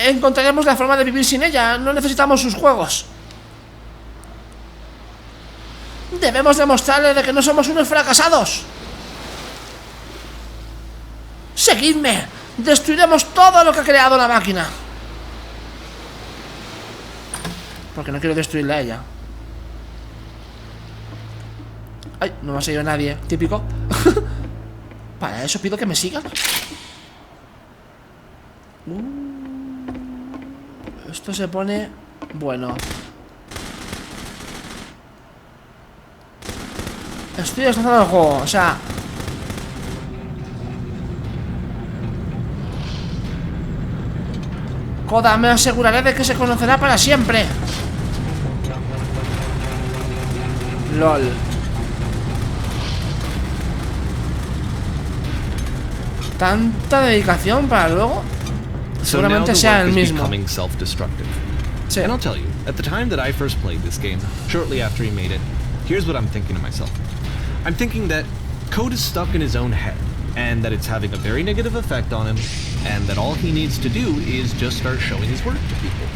Encontraremos la forma de vivir sin ella. No necesitamos sus juegos. Debemos demostrarle de que no somos unos fracasados. Seguidme. Destruiremos todo lo que ha creado la máquina. Porque no quiero destruirla a ella. Ay, no me ha seguido nadie. Típico. Para eso pido que me sigan. Esto se pone... bueno. Estoy destrozando el juego, o sea... Coda, me aseguraré de que se conocerá para siempre. LOL. Tanta dedicación para luego. Seguramente sea el mismo. Sí. And I'll tell you, at the time that I first played this game, shortly after he made it, here's what I'm thinking to myself. I'm thinking that code is stuck in his own head, and that it's having a very negative effect on him, and that all he needs to do is just start showing his work to people,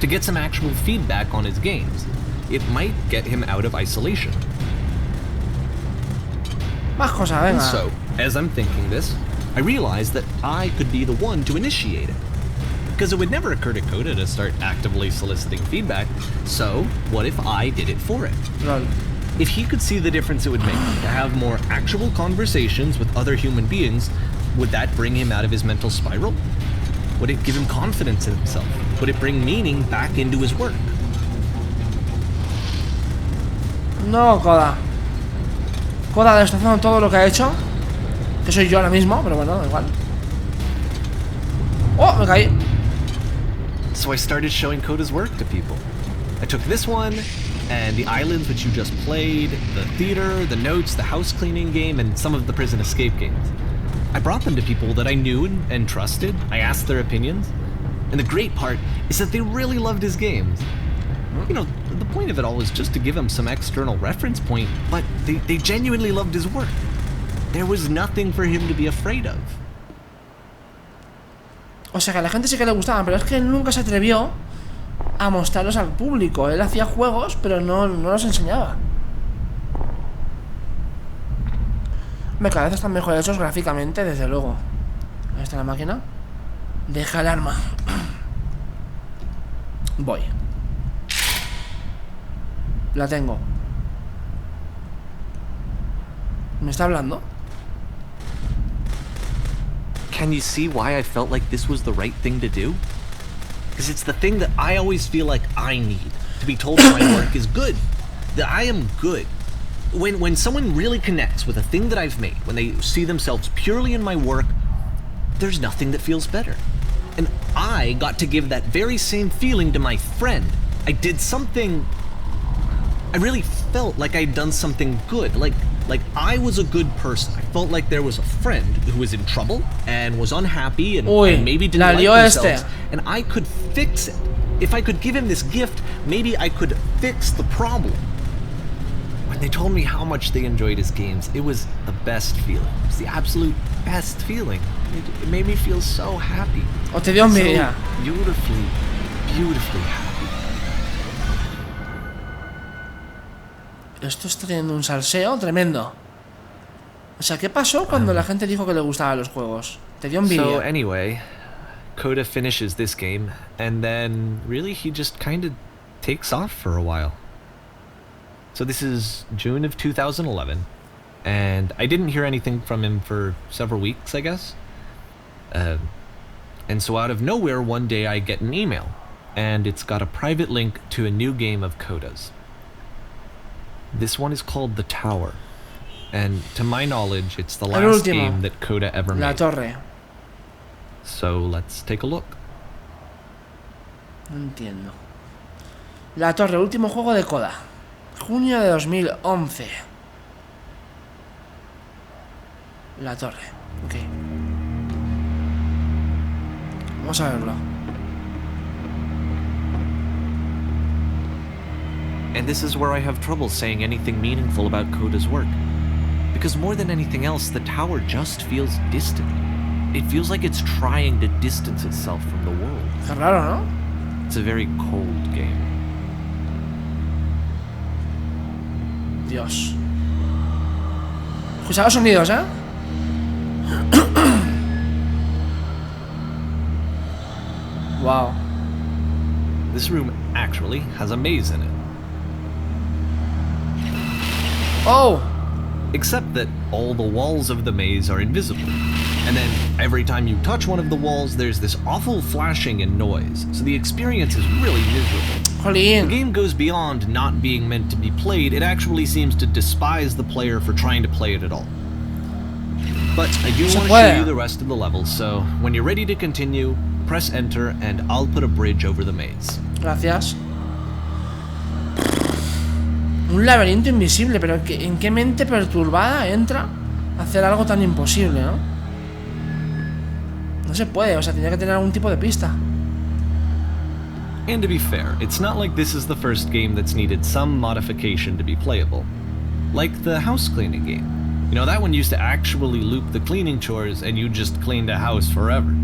to get some actual feedback on his games. It might get him out of isolation. Más cosas, venga. And so, as I'm thinking this, I realized that I could be the one to initiate it. Because it would never occur to Coda to start actively soliciting feedback, so what if I did it for it? LOL. If he could see the difference it would make to have more actual conversations with other human beings, would that bring him out of his mental spiral? Would it give him confidence in himself? Would it bring meaning back into his work? No, Coda. Coda destrozando todo lo que ha hecho. Que soy yo ahora mismo, pero bueno, da igual. Oh, me caí. So I started showing Coda's work to people. I took this one, and the islands which you just played, the theater, the notes, the house cleaning game, and some of the prison escape games. I brought them to people that I knew and trusted. I asked their opinions. And the great part is that they really loved his games. You know, the point of it all was just to give him some external reference point, but they genuinely loved his work. There was nothing for him to be afraid of. O sea que a la gente sí que le gustaban, pero es que él nunca se atrevió a mostrarlos al público. Él hacía juegos, pero no los enseñaba. Cada vez están mejor hechos gráficamente, desde luego. Ahí está la máquina. Deja el arma. Voy. La tengo. ¿Me está hablando? Can you see why I felt like this was the right thing to do? Because it's the thing that I always feel like I need, to be told that my work is good, that I am good. When someone really connects with a thing that I've made, when they see themselves purely in my work, there's nothing that feels better. And I got to give that very same feeling to my friend. I did something... I really felt like I'd done something good, like I was a good person. I felt like there was a friend who was in trouble and was unhappy and maybe didn't like themselves, and I could fix it. If I could give him this gift, maybe I could fix the problem. When they told me how much they enjoyed his games, it was the best feeling. It was the absolute best feeling. It made me feel so happy. O te dio envidia. So beautifully, beautifully happy. Esto está teniendo un salseo tremendo. O sea, ¿qué pasó cuando la gente dijo que le gustaban los juegos? Te dio envidia. So anyway, Coda finishes this game, and then really he just kind of takes off for a while. So this is June of 2011, and I didn't hear anything from him for several weeks, I guess. And so out of nowhere, one day I get an email, and it's got a private link to a new game of Coda's. This one is called The Tower, and to my knowledge, it's the last game that Coda ever made. La Torre. So let's take a look. No entiendo. La Torre, último juego de Coda. Junio de 2011. La Torre. Ok. Vamos a verlo. And this is where I have trouble saying anything meaningful about Coda's work. Because more than anything else, the tower just feels distant. It feels like it's trying to distance itself from the world. Qué raro, ¿no? It's a very cold game. Dios. Escucha los sonidos, ¿eh? Wow. This room actually has a maze in it. Oh! Except that all the walls of the maze are invisible. And then every time you touch one of the walls, there's this awful flashing and noise. So the experience is really miserable. The game goes beyond not being meant to be played. It actually seems to despise the player for trying to play it at all. But I do want to show you the rest of the levels, so when you're ready to continue, press enter and I'll put a bridge over the maze. Gracias. Un laberinto invisible, pero ¿en qué mente perturbada entra a hacer algo tan imposible, no? No se puede, o sea, tendría que tener algún tipo de pista. And to be fair, it's not like this is the first game that's needed some modification to be playable. Like the house cleaning game. You know, that one used to actually loop the cleaning chores and you just cleaned a house forever.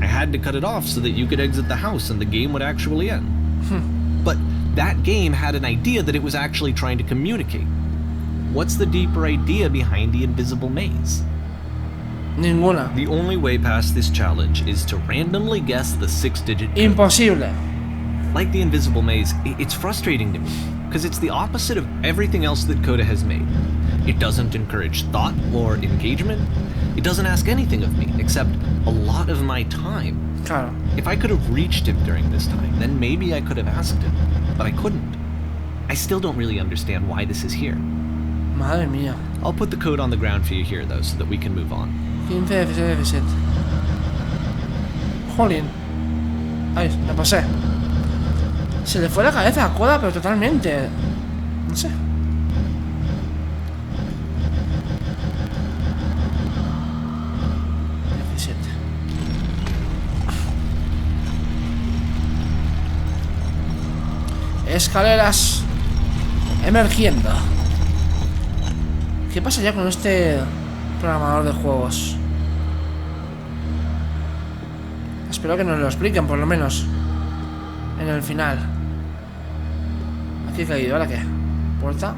I had to cut it off so that you could exit the house and the game would actually end. But that game had an idea that it was actually trying to communicate. What's the deeper idea behind the invisible maze? Ninguna. The only way past this challenge is to randomly guess the 6-digit code. Imposible. Like the invisible maze, it's frustrating to me, because it's the opposite of everything else that Coda has made. It doesn't encourage thought or engagement. It doesn't ask anything of me, except a lot of my time. Claro. If I could have reached him during this time, then maybe I could have asked him, but I couldn't. I still don't really understand why this is here. Madre mía. I'll put the code on the ground for you here, though, so that we can move on. 15, 16, 17. Jolín. Ay, me pasé. Se le fue la cabeza a Coda, pero totalmente. No sé. Escaleras emergiendo. ¿Qué pasa ya con este programador de juegos? Espero que nos lo expliquen, por lo menos en el final. Aquí he caído, ¿ahora qué? ¿Puerta?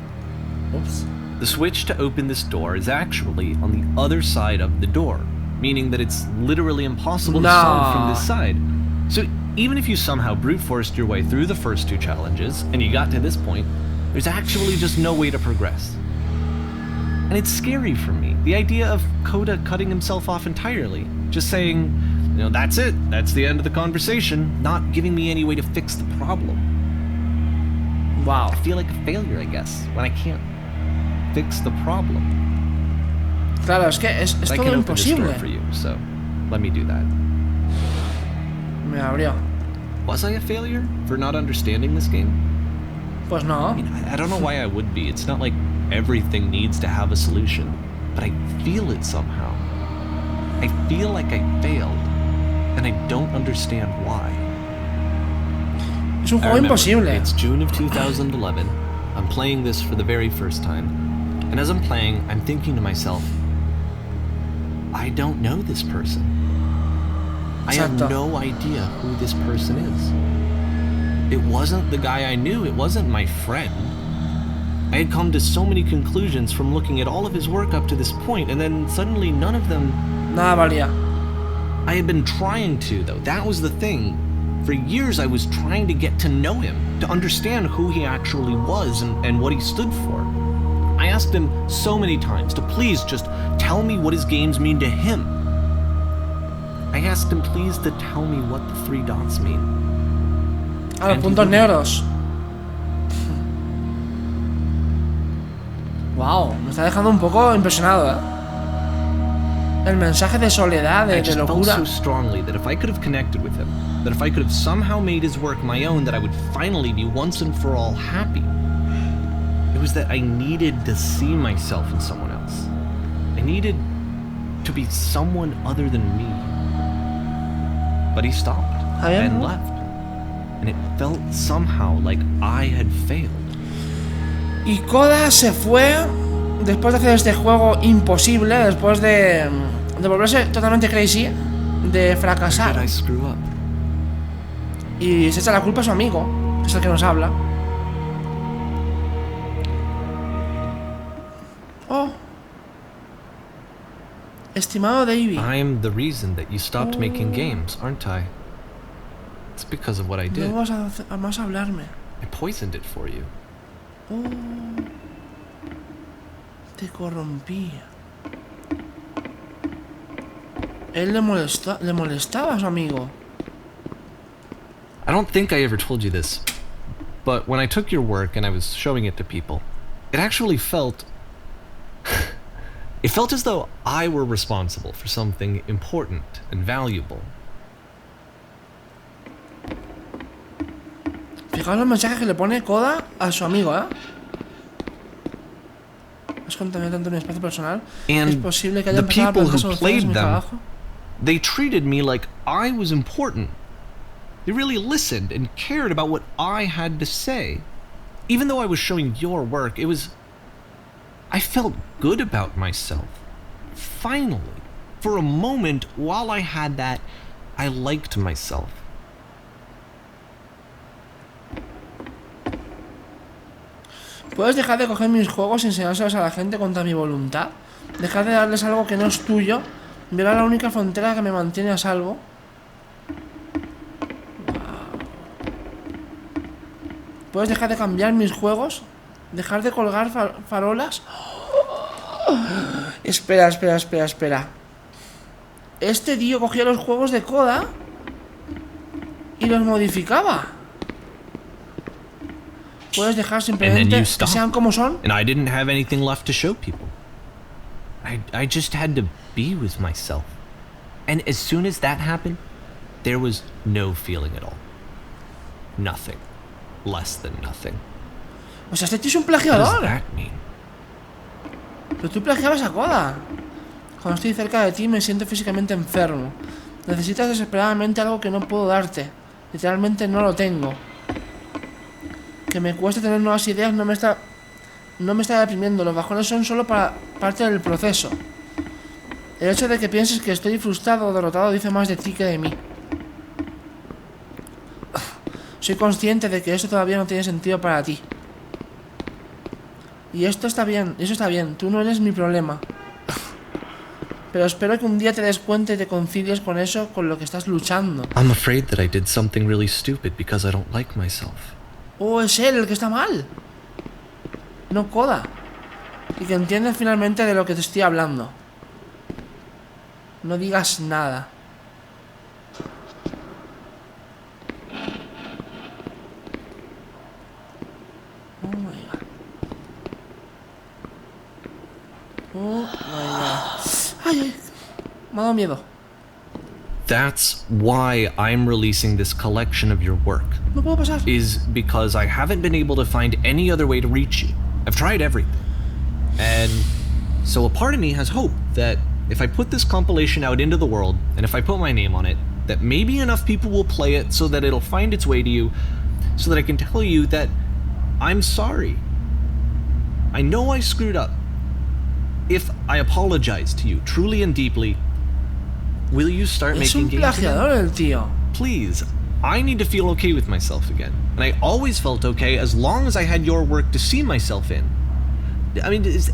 Ups. The switch to open this door is actually on the other side of the door, meaning that it's literally impossible to solve from this side. So even if you somehow brute forced your way through the first 2 challenges and you got to this point, there's actually just no way to progress. And it's scary for me, the idea of Coda cutting himself off entirely, just saying, you know, that's it, that's the end of the conversation, not giving me any way to fix the problem. Wow. I feel like a failure, I guess, when I can't fix the problem. Claro, es que es But todo I can open this door imposible. for you, so let me do that. Me abrió. Was I a failure for not understanding this game? Pues no. I mean, I don't know why I would be. It's not like everything needs to have a solution, but I feel it somehow. I feel like I failed, and I don't understand why. Es un I juego remember, imposible. It's June of 2011. I'm playing this for the very first time, and as I'm playing, I'm thinking to myself, I don't know this person. I have Exacto. no idea who this person is. It wasn't the guy I knew, it wasn't my friend. I had come to so many conclusions from looking at all of his work up to this point, and then suddenly none of them... Nada valía. I had been trying to, though. That was the thing. For years I was trying to get to know him, to understand who he actually was and what he stood for. I asked him so many times to please just tell me what his games mean to him. I asked him please to tell me what the 3 dots mean. Ah, los And puntos he- negros. Wow, me está dejando un poco impresionado, ¿eh? El mensaje de soledad, I de just felt locura. so strongly that if I could have connected with him, that if I could have somehow made his work my own, that I would finally be once and for all happy. It was that I needed to see myself in someone else. I needed to be someone other than me. But he stopped and left. And it felt somehow like I had failed. Y Coda se fue después de hacer este juego imposible, después de volverse totalmente crazy, de fracasar, y se echa la culpa a su amigo, que es el que nos habla. Oh, estimado Davey, I'm the reason that you stopped making games, aren't I? It's because of what I did. no vas a más hablarme. I poisoned it for you. Oh, te corrompía. Él le molestaba a su amigo. I don't think I ever told you this, but when I took your work and I was showing it to people, it actually felt... it felt as though I were responsible for something important and valuable. Fijaos los mensajes que le pone Coda a su amigo, ¿eh? Has contaminado tanto mi espacio personal. Es posible que haya empezado a plantar soluciones en mi trabajo. They treated me like I was important. They really listened and cared about what I had to say. Even though I was showing your work, it was... I felt good about myself. Finally. For a moment, while I had that, I liked myself. ¿Puedes dejar de coger mis juegos y enseñárselos a la gente contra mi voluntad? Dejar de darles algo que no es tuyo. Violar la única frontera que me mantiene a salvo. ¿Puedes dejar de cambiar mis juegos? ¿Dejar de colgar farolas? Espera. Este tío cogía los juegos de Coda y los modificaba. Puedes dejar simplemente que sean como son. And I didn't have anything left to show people. I just had to be with myself. And as soon as that happened, there was no feeling at all. Nothing. Less than nothing. O sea, este tío es un What does plagiador. that mean? Pero tú plagiabas a Coda. Cuando estoy cerca de ti me siento físicamente enfermo. Necesitas desesperadamente algo que no puedo darte. Literalmente no lo tengo. Que me cueste tener nuevas ideas no me está deprimiendo. Los bajones son solo para parte del proceso. El hecho de que pienses que estoy frustrado o derrotado dice más de ti que de mí. Soy consciente de que esto todavía no tiene sentido para ti. Y esto está bien, eso está bien. Tú no eres mi problema. Pero espero que un día te des cuenta y te concilies con eso, con lo que estás luchando. I'm afraid that I did something really stupid because I don't like myself. Oh, es él el que está mal. No Coda. Y que entiendas finalmente de lo que te estoy hablando. No digas nada. Oh my god. Oh my god. Ay. Me ha dado miedo. That's why I'm releasing this collection of your work. No puedo pasar. Is because I haven't been able to find any other way to reach you. I've tried everything. And so a part of me has hope that if I put this compilation out into the world, and if I put my name on it, that maybe enough people will play it so that it'll find its way to you, so that I can tell you that I'm sorry. I know I screwed up. If I apologize to you truly and deeply, will you start making games plagiador again? el tío. Please, I need to feel okay with myself again. And I always felt okay as long as I had your work to see myself in. I mean, is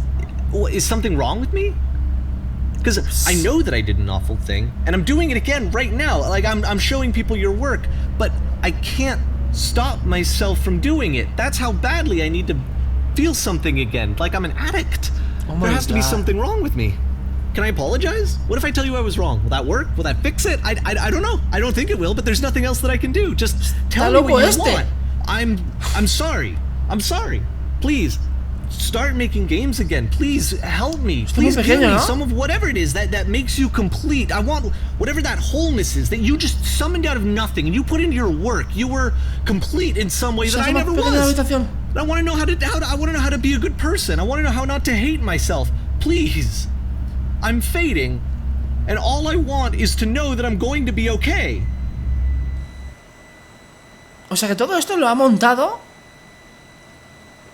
something wrong with me? Because I know that I did an awful thing, and I'm doing it again right now. Like, I'm showing people your work, but I can't stop myself from doing it. That's how badly I need to feel something again, like I'm an addict. Oh my There has to be God. something wrong with me. Can I apologize? What if I tell you I was wrong? Will that work? Will that fix it? I don't know. I don't think it will, but there's nothing else that I can do. Just tell me what you want. I'm sorry. I'm sorry. Please, start making games again. Please help me. Please give me some of whatever it is that makes you complete. I want whatever that wholeness is that you just summoned out of nothing and you put into your work. You were complete in some way that I never was. I want to know how to be a good person. I want to know how not to hate myself. Please. I'm fading, and all I want is to know that I'm going to be okay. O sea que todo esto lo ha montado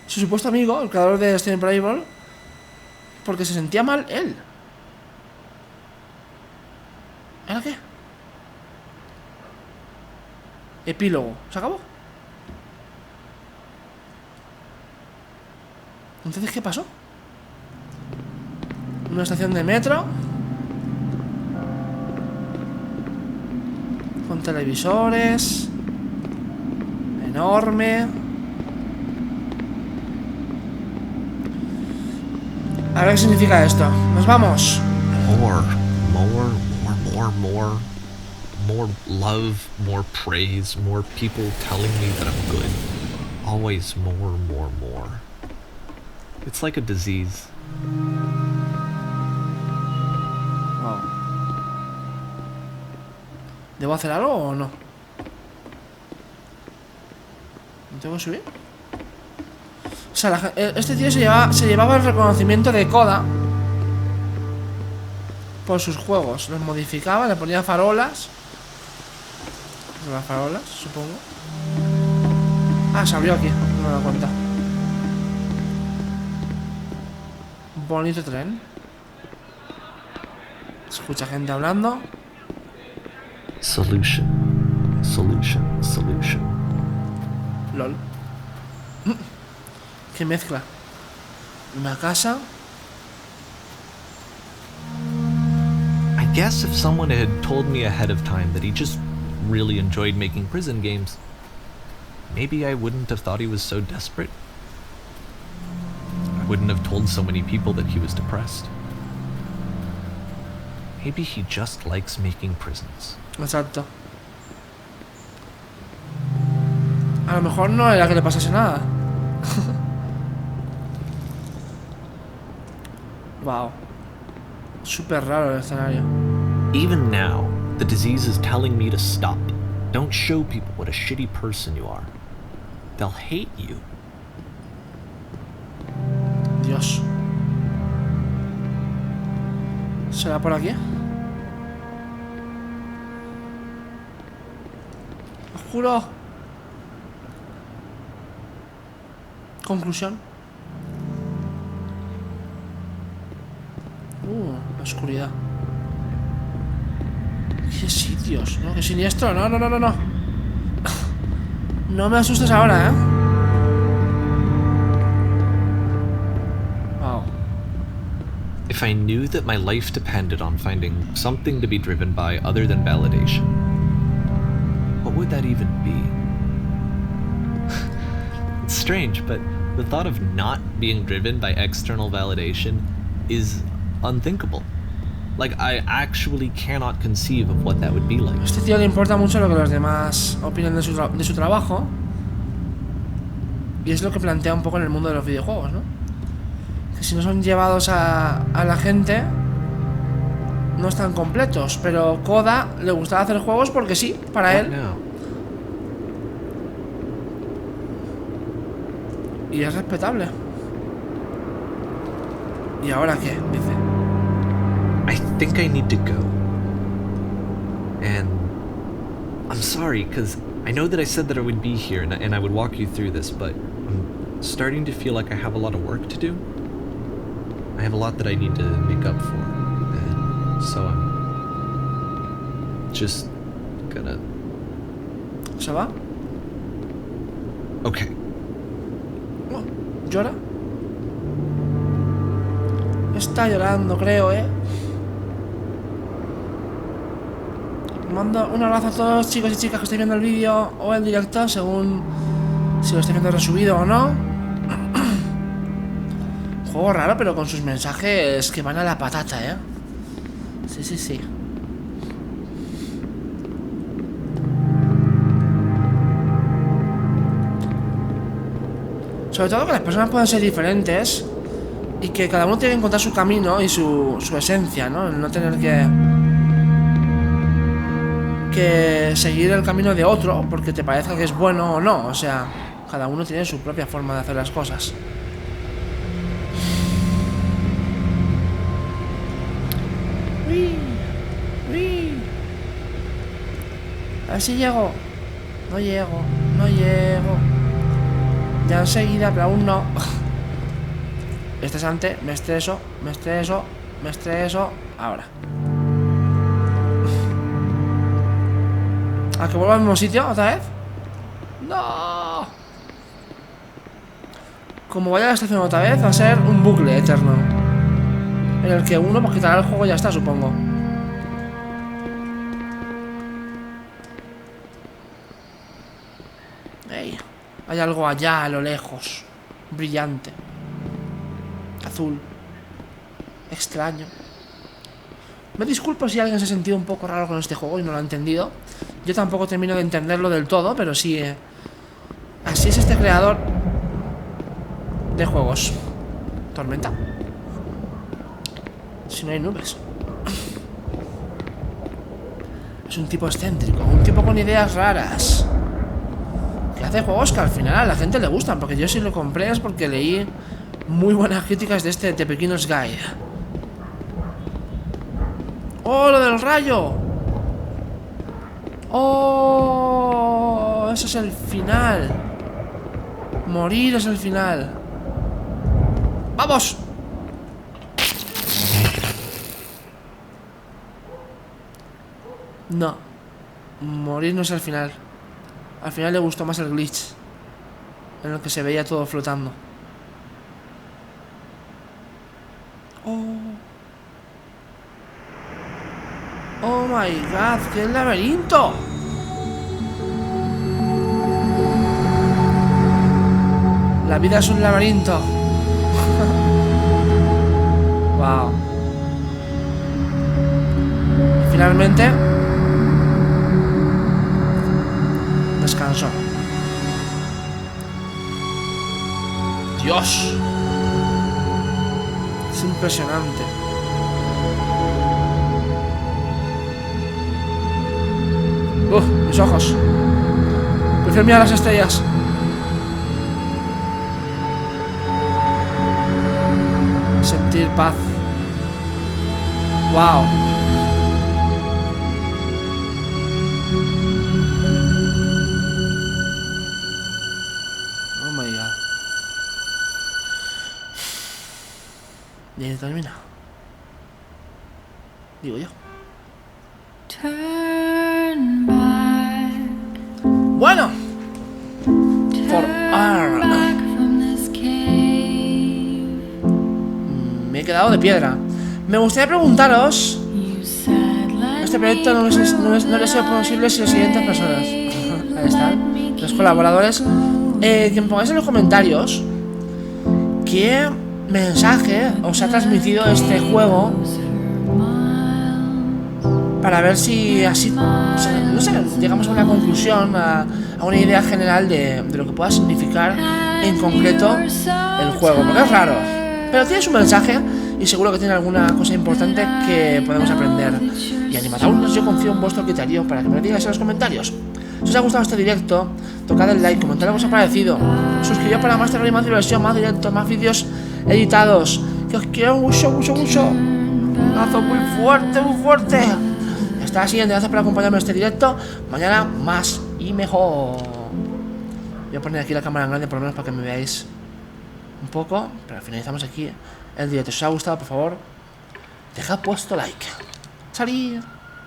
su supuesto amigo, el creador de Stanley Parable, porque se sentía mal él. ¿Ahora qué? Epílogo. ¿Se acabó? Entonces, ¿qué pasó? Una estación de metro con televisores enorme. A ver qué significa esto. Nos vamos. More love, more praise, more people telling me that I'm good. Always more. It's like a disease. Wow. ¿Debo hacer algo o no? ¿No tengo que subir? O sea, este tío se llevaba el reconocimiento de Coda por sus juegos. Los modificaba, le ponía farolas. Las farolas, supongo. Ah, se abrió aquí, no me he dado cuenta. Bonito tren. Escucha gente hablando. Solution. LOL. Qué mezcla. Una casa. I guess if someone had told me ahead of time that he just really enjoyed making prison games, maybe I wouldn't have thought he was so desperate. I wouldn't have told so many people that he was depressed. Maybe he just likes making prisons. Exacto. A lo mejor no era que le pasase nada. Wow. Súper raro el escenario. Even now, the disease is telling me to stop. Don't show people what a shitty person you are. They'll hate you. Dios. ¿Será por aquí? Juro. Conclusión. La oscuridad. Qué sitios, ¿no? Qué siniestro. No. No me asustes ahora, ¿eh? Wow. If I knew that my life depended on finding something to be driven by other than validation, what would that even be? It's strange, but the thought of not being driven by external validation is unthinkable. Like, I actually cannot conceive of what that would be like. A este tío le importa mucho lo que los demás opinen de su trabajo. Y es lo que plantea un poco en el mundo de los videojuegos, ¿no? Que si no son llevados a la gente, no están completos. Pero Coda le gustaba hacer juegos porque sí, para él. Y es respetable. ¿Y ahora qué? Dice. I think I need to go. And I'm sorry, because I know that I said that I would be here and I would walk you through this, but I'm starting to feel like I have a lot of work to do. I have a lot that I need to make up for. And so I'm just gonna... ¿Se va? Okay. Oh, ¿llora? Está llorando, creo, ¿eh? Mando un abrazo a todos los chicos y chicas que estáis viendo el vídeo o el directo, según si lo estáis viendo resubido o no. Juego raro, pero con sus mensajes que van a la patata, ¿eh? Sí. Sobre todo que las personas pueden ser diferentes y que cada uno tiene que encontrar su camino y su esencia, ¿no? El no tener que seguir el camino de otro porque te parezca que es bueno o no. O sea, cada uno tiene su propia forma de hacer las cosas. Uy. A ver si llego. No llego. Ya enseguida, pero aún no. Estresante, me estreso, me estreso, me estreso. Ahora. ¿A que vuelva al mismo sitio otra vez? ¡No! Como vaya a la estación otra vez, va a ser un bucle eterno. En el que uno, pues quitará el juego y ya está, supongo. Ey, hay algo allá a lo lejos. Brillante. Azul. Extraño. Me disculpo si alguien se ha sentido un poco raro con este juego y no lo ha entendido. Yo tampoco termino de entenderlo del todo, pero sí, así es este creador de juegos. Tormenta. Si no hay nubes. Es un tipo excéntrico, un tipo con ideas raras, que hace juegos que al final a la gente le gustan. Porque yo si lo compré es porque leí muy buenas críticas de este The Beginner's Guide. ¡Oh, lo del rayo! ¡Oh! Eso es el final. Morir es el final. ¡Vamos! No. Morir no es el final. Al final le gustó más el glitch, en el que se veía todo flotando. Oh. Oh my god, ¡qué laberinto! La vida es un laberinto. Wow. Y finalmente descanso. Dios, es impresionante. Mis ojos. Prefiero mirar las estrellas. Sentir paz. Wow. Oh my god. Y ahí termina. Digo yo. Bueno, me he quedado de piedra. Me gustaría preguntaros. Este proyecto no les ha sido posible sin las siguientes personas. Ahí están, los colaboradores. Que me pongáis en los comentarios qué mensaje os ha transmitido este juego, para ver si así, no sé, llegamos a una conclusión, a una idea general de lo que pueda significar en concreto el juego. Porque es raro, pero tiene su mensaje y seguro que tiene alguna cosa importante que podemos aprender. Y animados, yo confío en vuestro criterio para que me lo digáis en los comentarios. Si os ha gustado este directo, tocad el like, comentad lo que os ha parecido, suscribíos para más terror y más diversión, más directos, más vídeos editados. Que os quiero mucho, mucho, mucho. Un abrazo muy fuerte, muy fuerte. Hasta la siguiente, gracias por acompañarme en este directo. Mañana más y mejor. Voy a poner aquí la cámara en grande por lo menos para que me veáis un poco. Pero finalizamos aquí el directo. Si os ha gustado, por favor, dejad puesto like. Salir.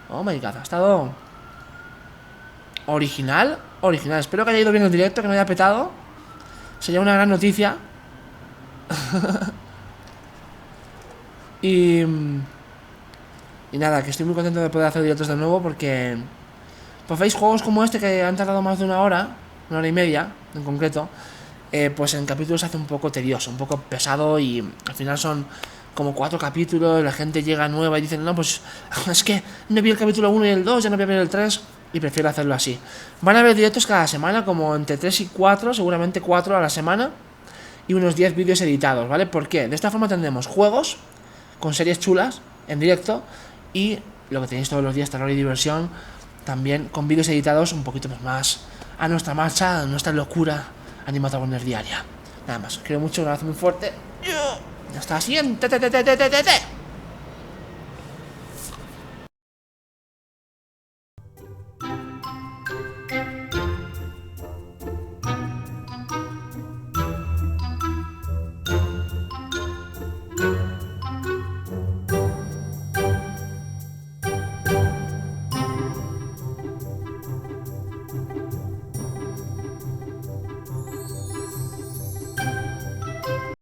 Oh my god, ha estado original. Espero que haya ido bien el directo, que no haya petado. Sería una gran noticia. Y nada, que estoy muy contento de poder hacer directos de nuevo, porque pues veis, juegos como este que han tardado más de una hora y media en concreto, pues en capítulos se hace un poco tedioso, un poco pesado, y al final son como 4 capítulos, la gente llega nueva y dicen, no, pues es que no vi el capítulo 1 y el 2, ya no voy a ver el 3, y prefiero hacerlo así. Van a haber directos cada semana, como entre 3 y 4, seguramente 4 a la semana, y unos 10 vídeos editados, ¿vale? ¿Por qué? De esta forma tendremos juegos con series chulas en directo, y lo que tenéis todos los días, terror y diversión, también con vídeos editados un poquito más a nuestra marcha, a nuestra locura animatronics diaria. Nada más, os quiero mucho, un abrazo muy fuerte. Hasta la siguiente.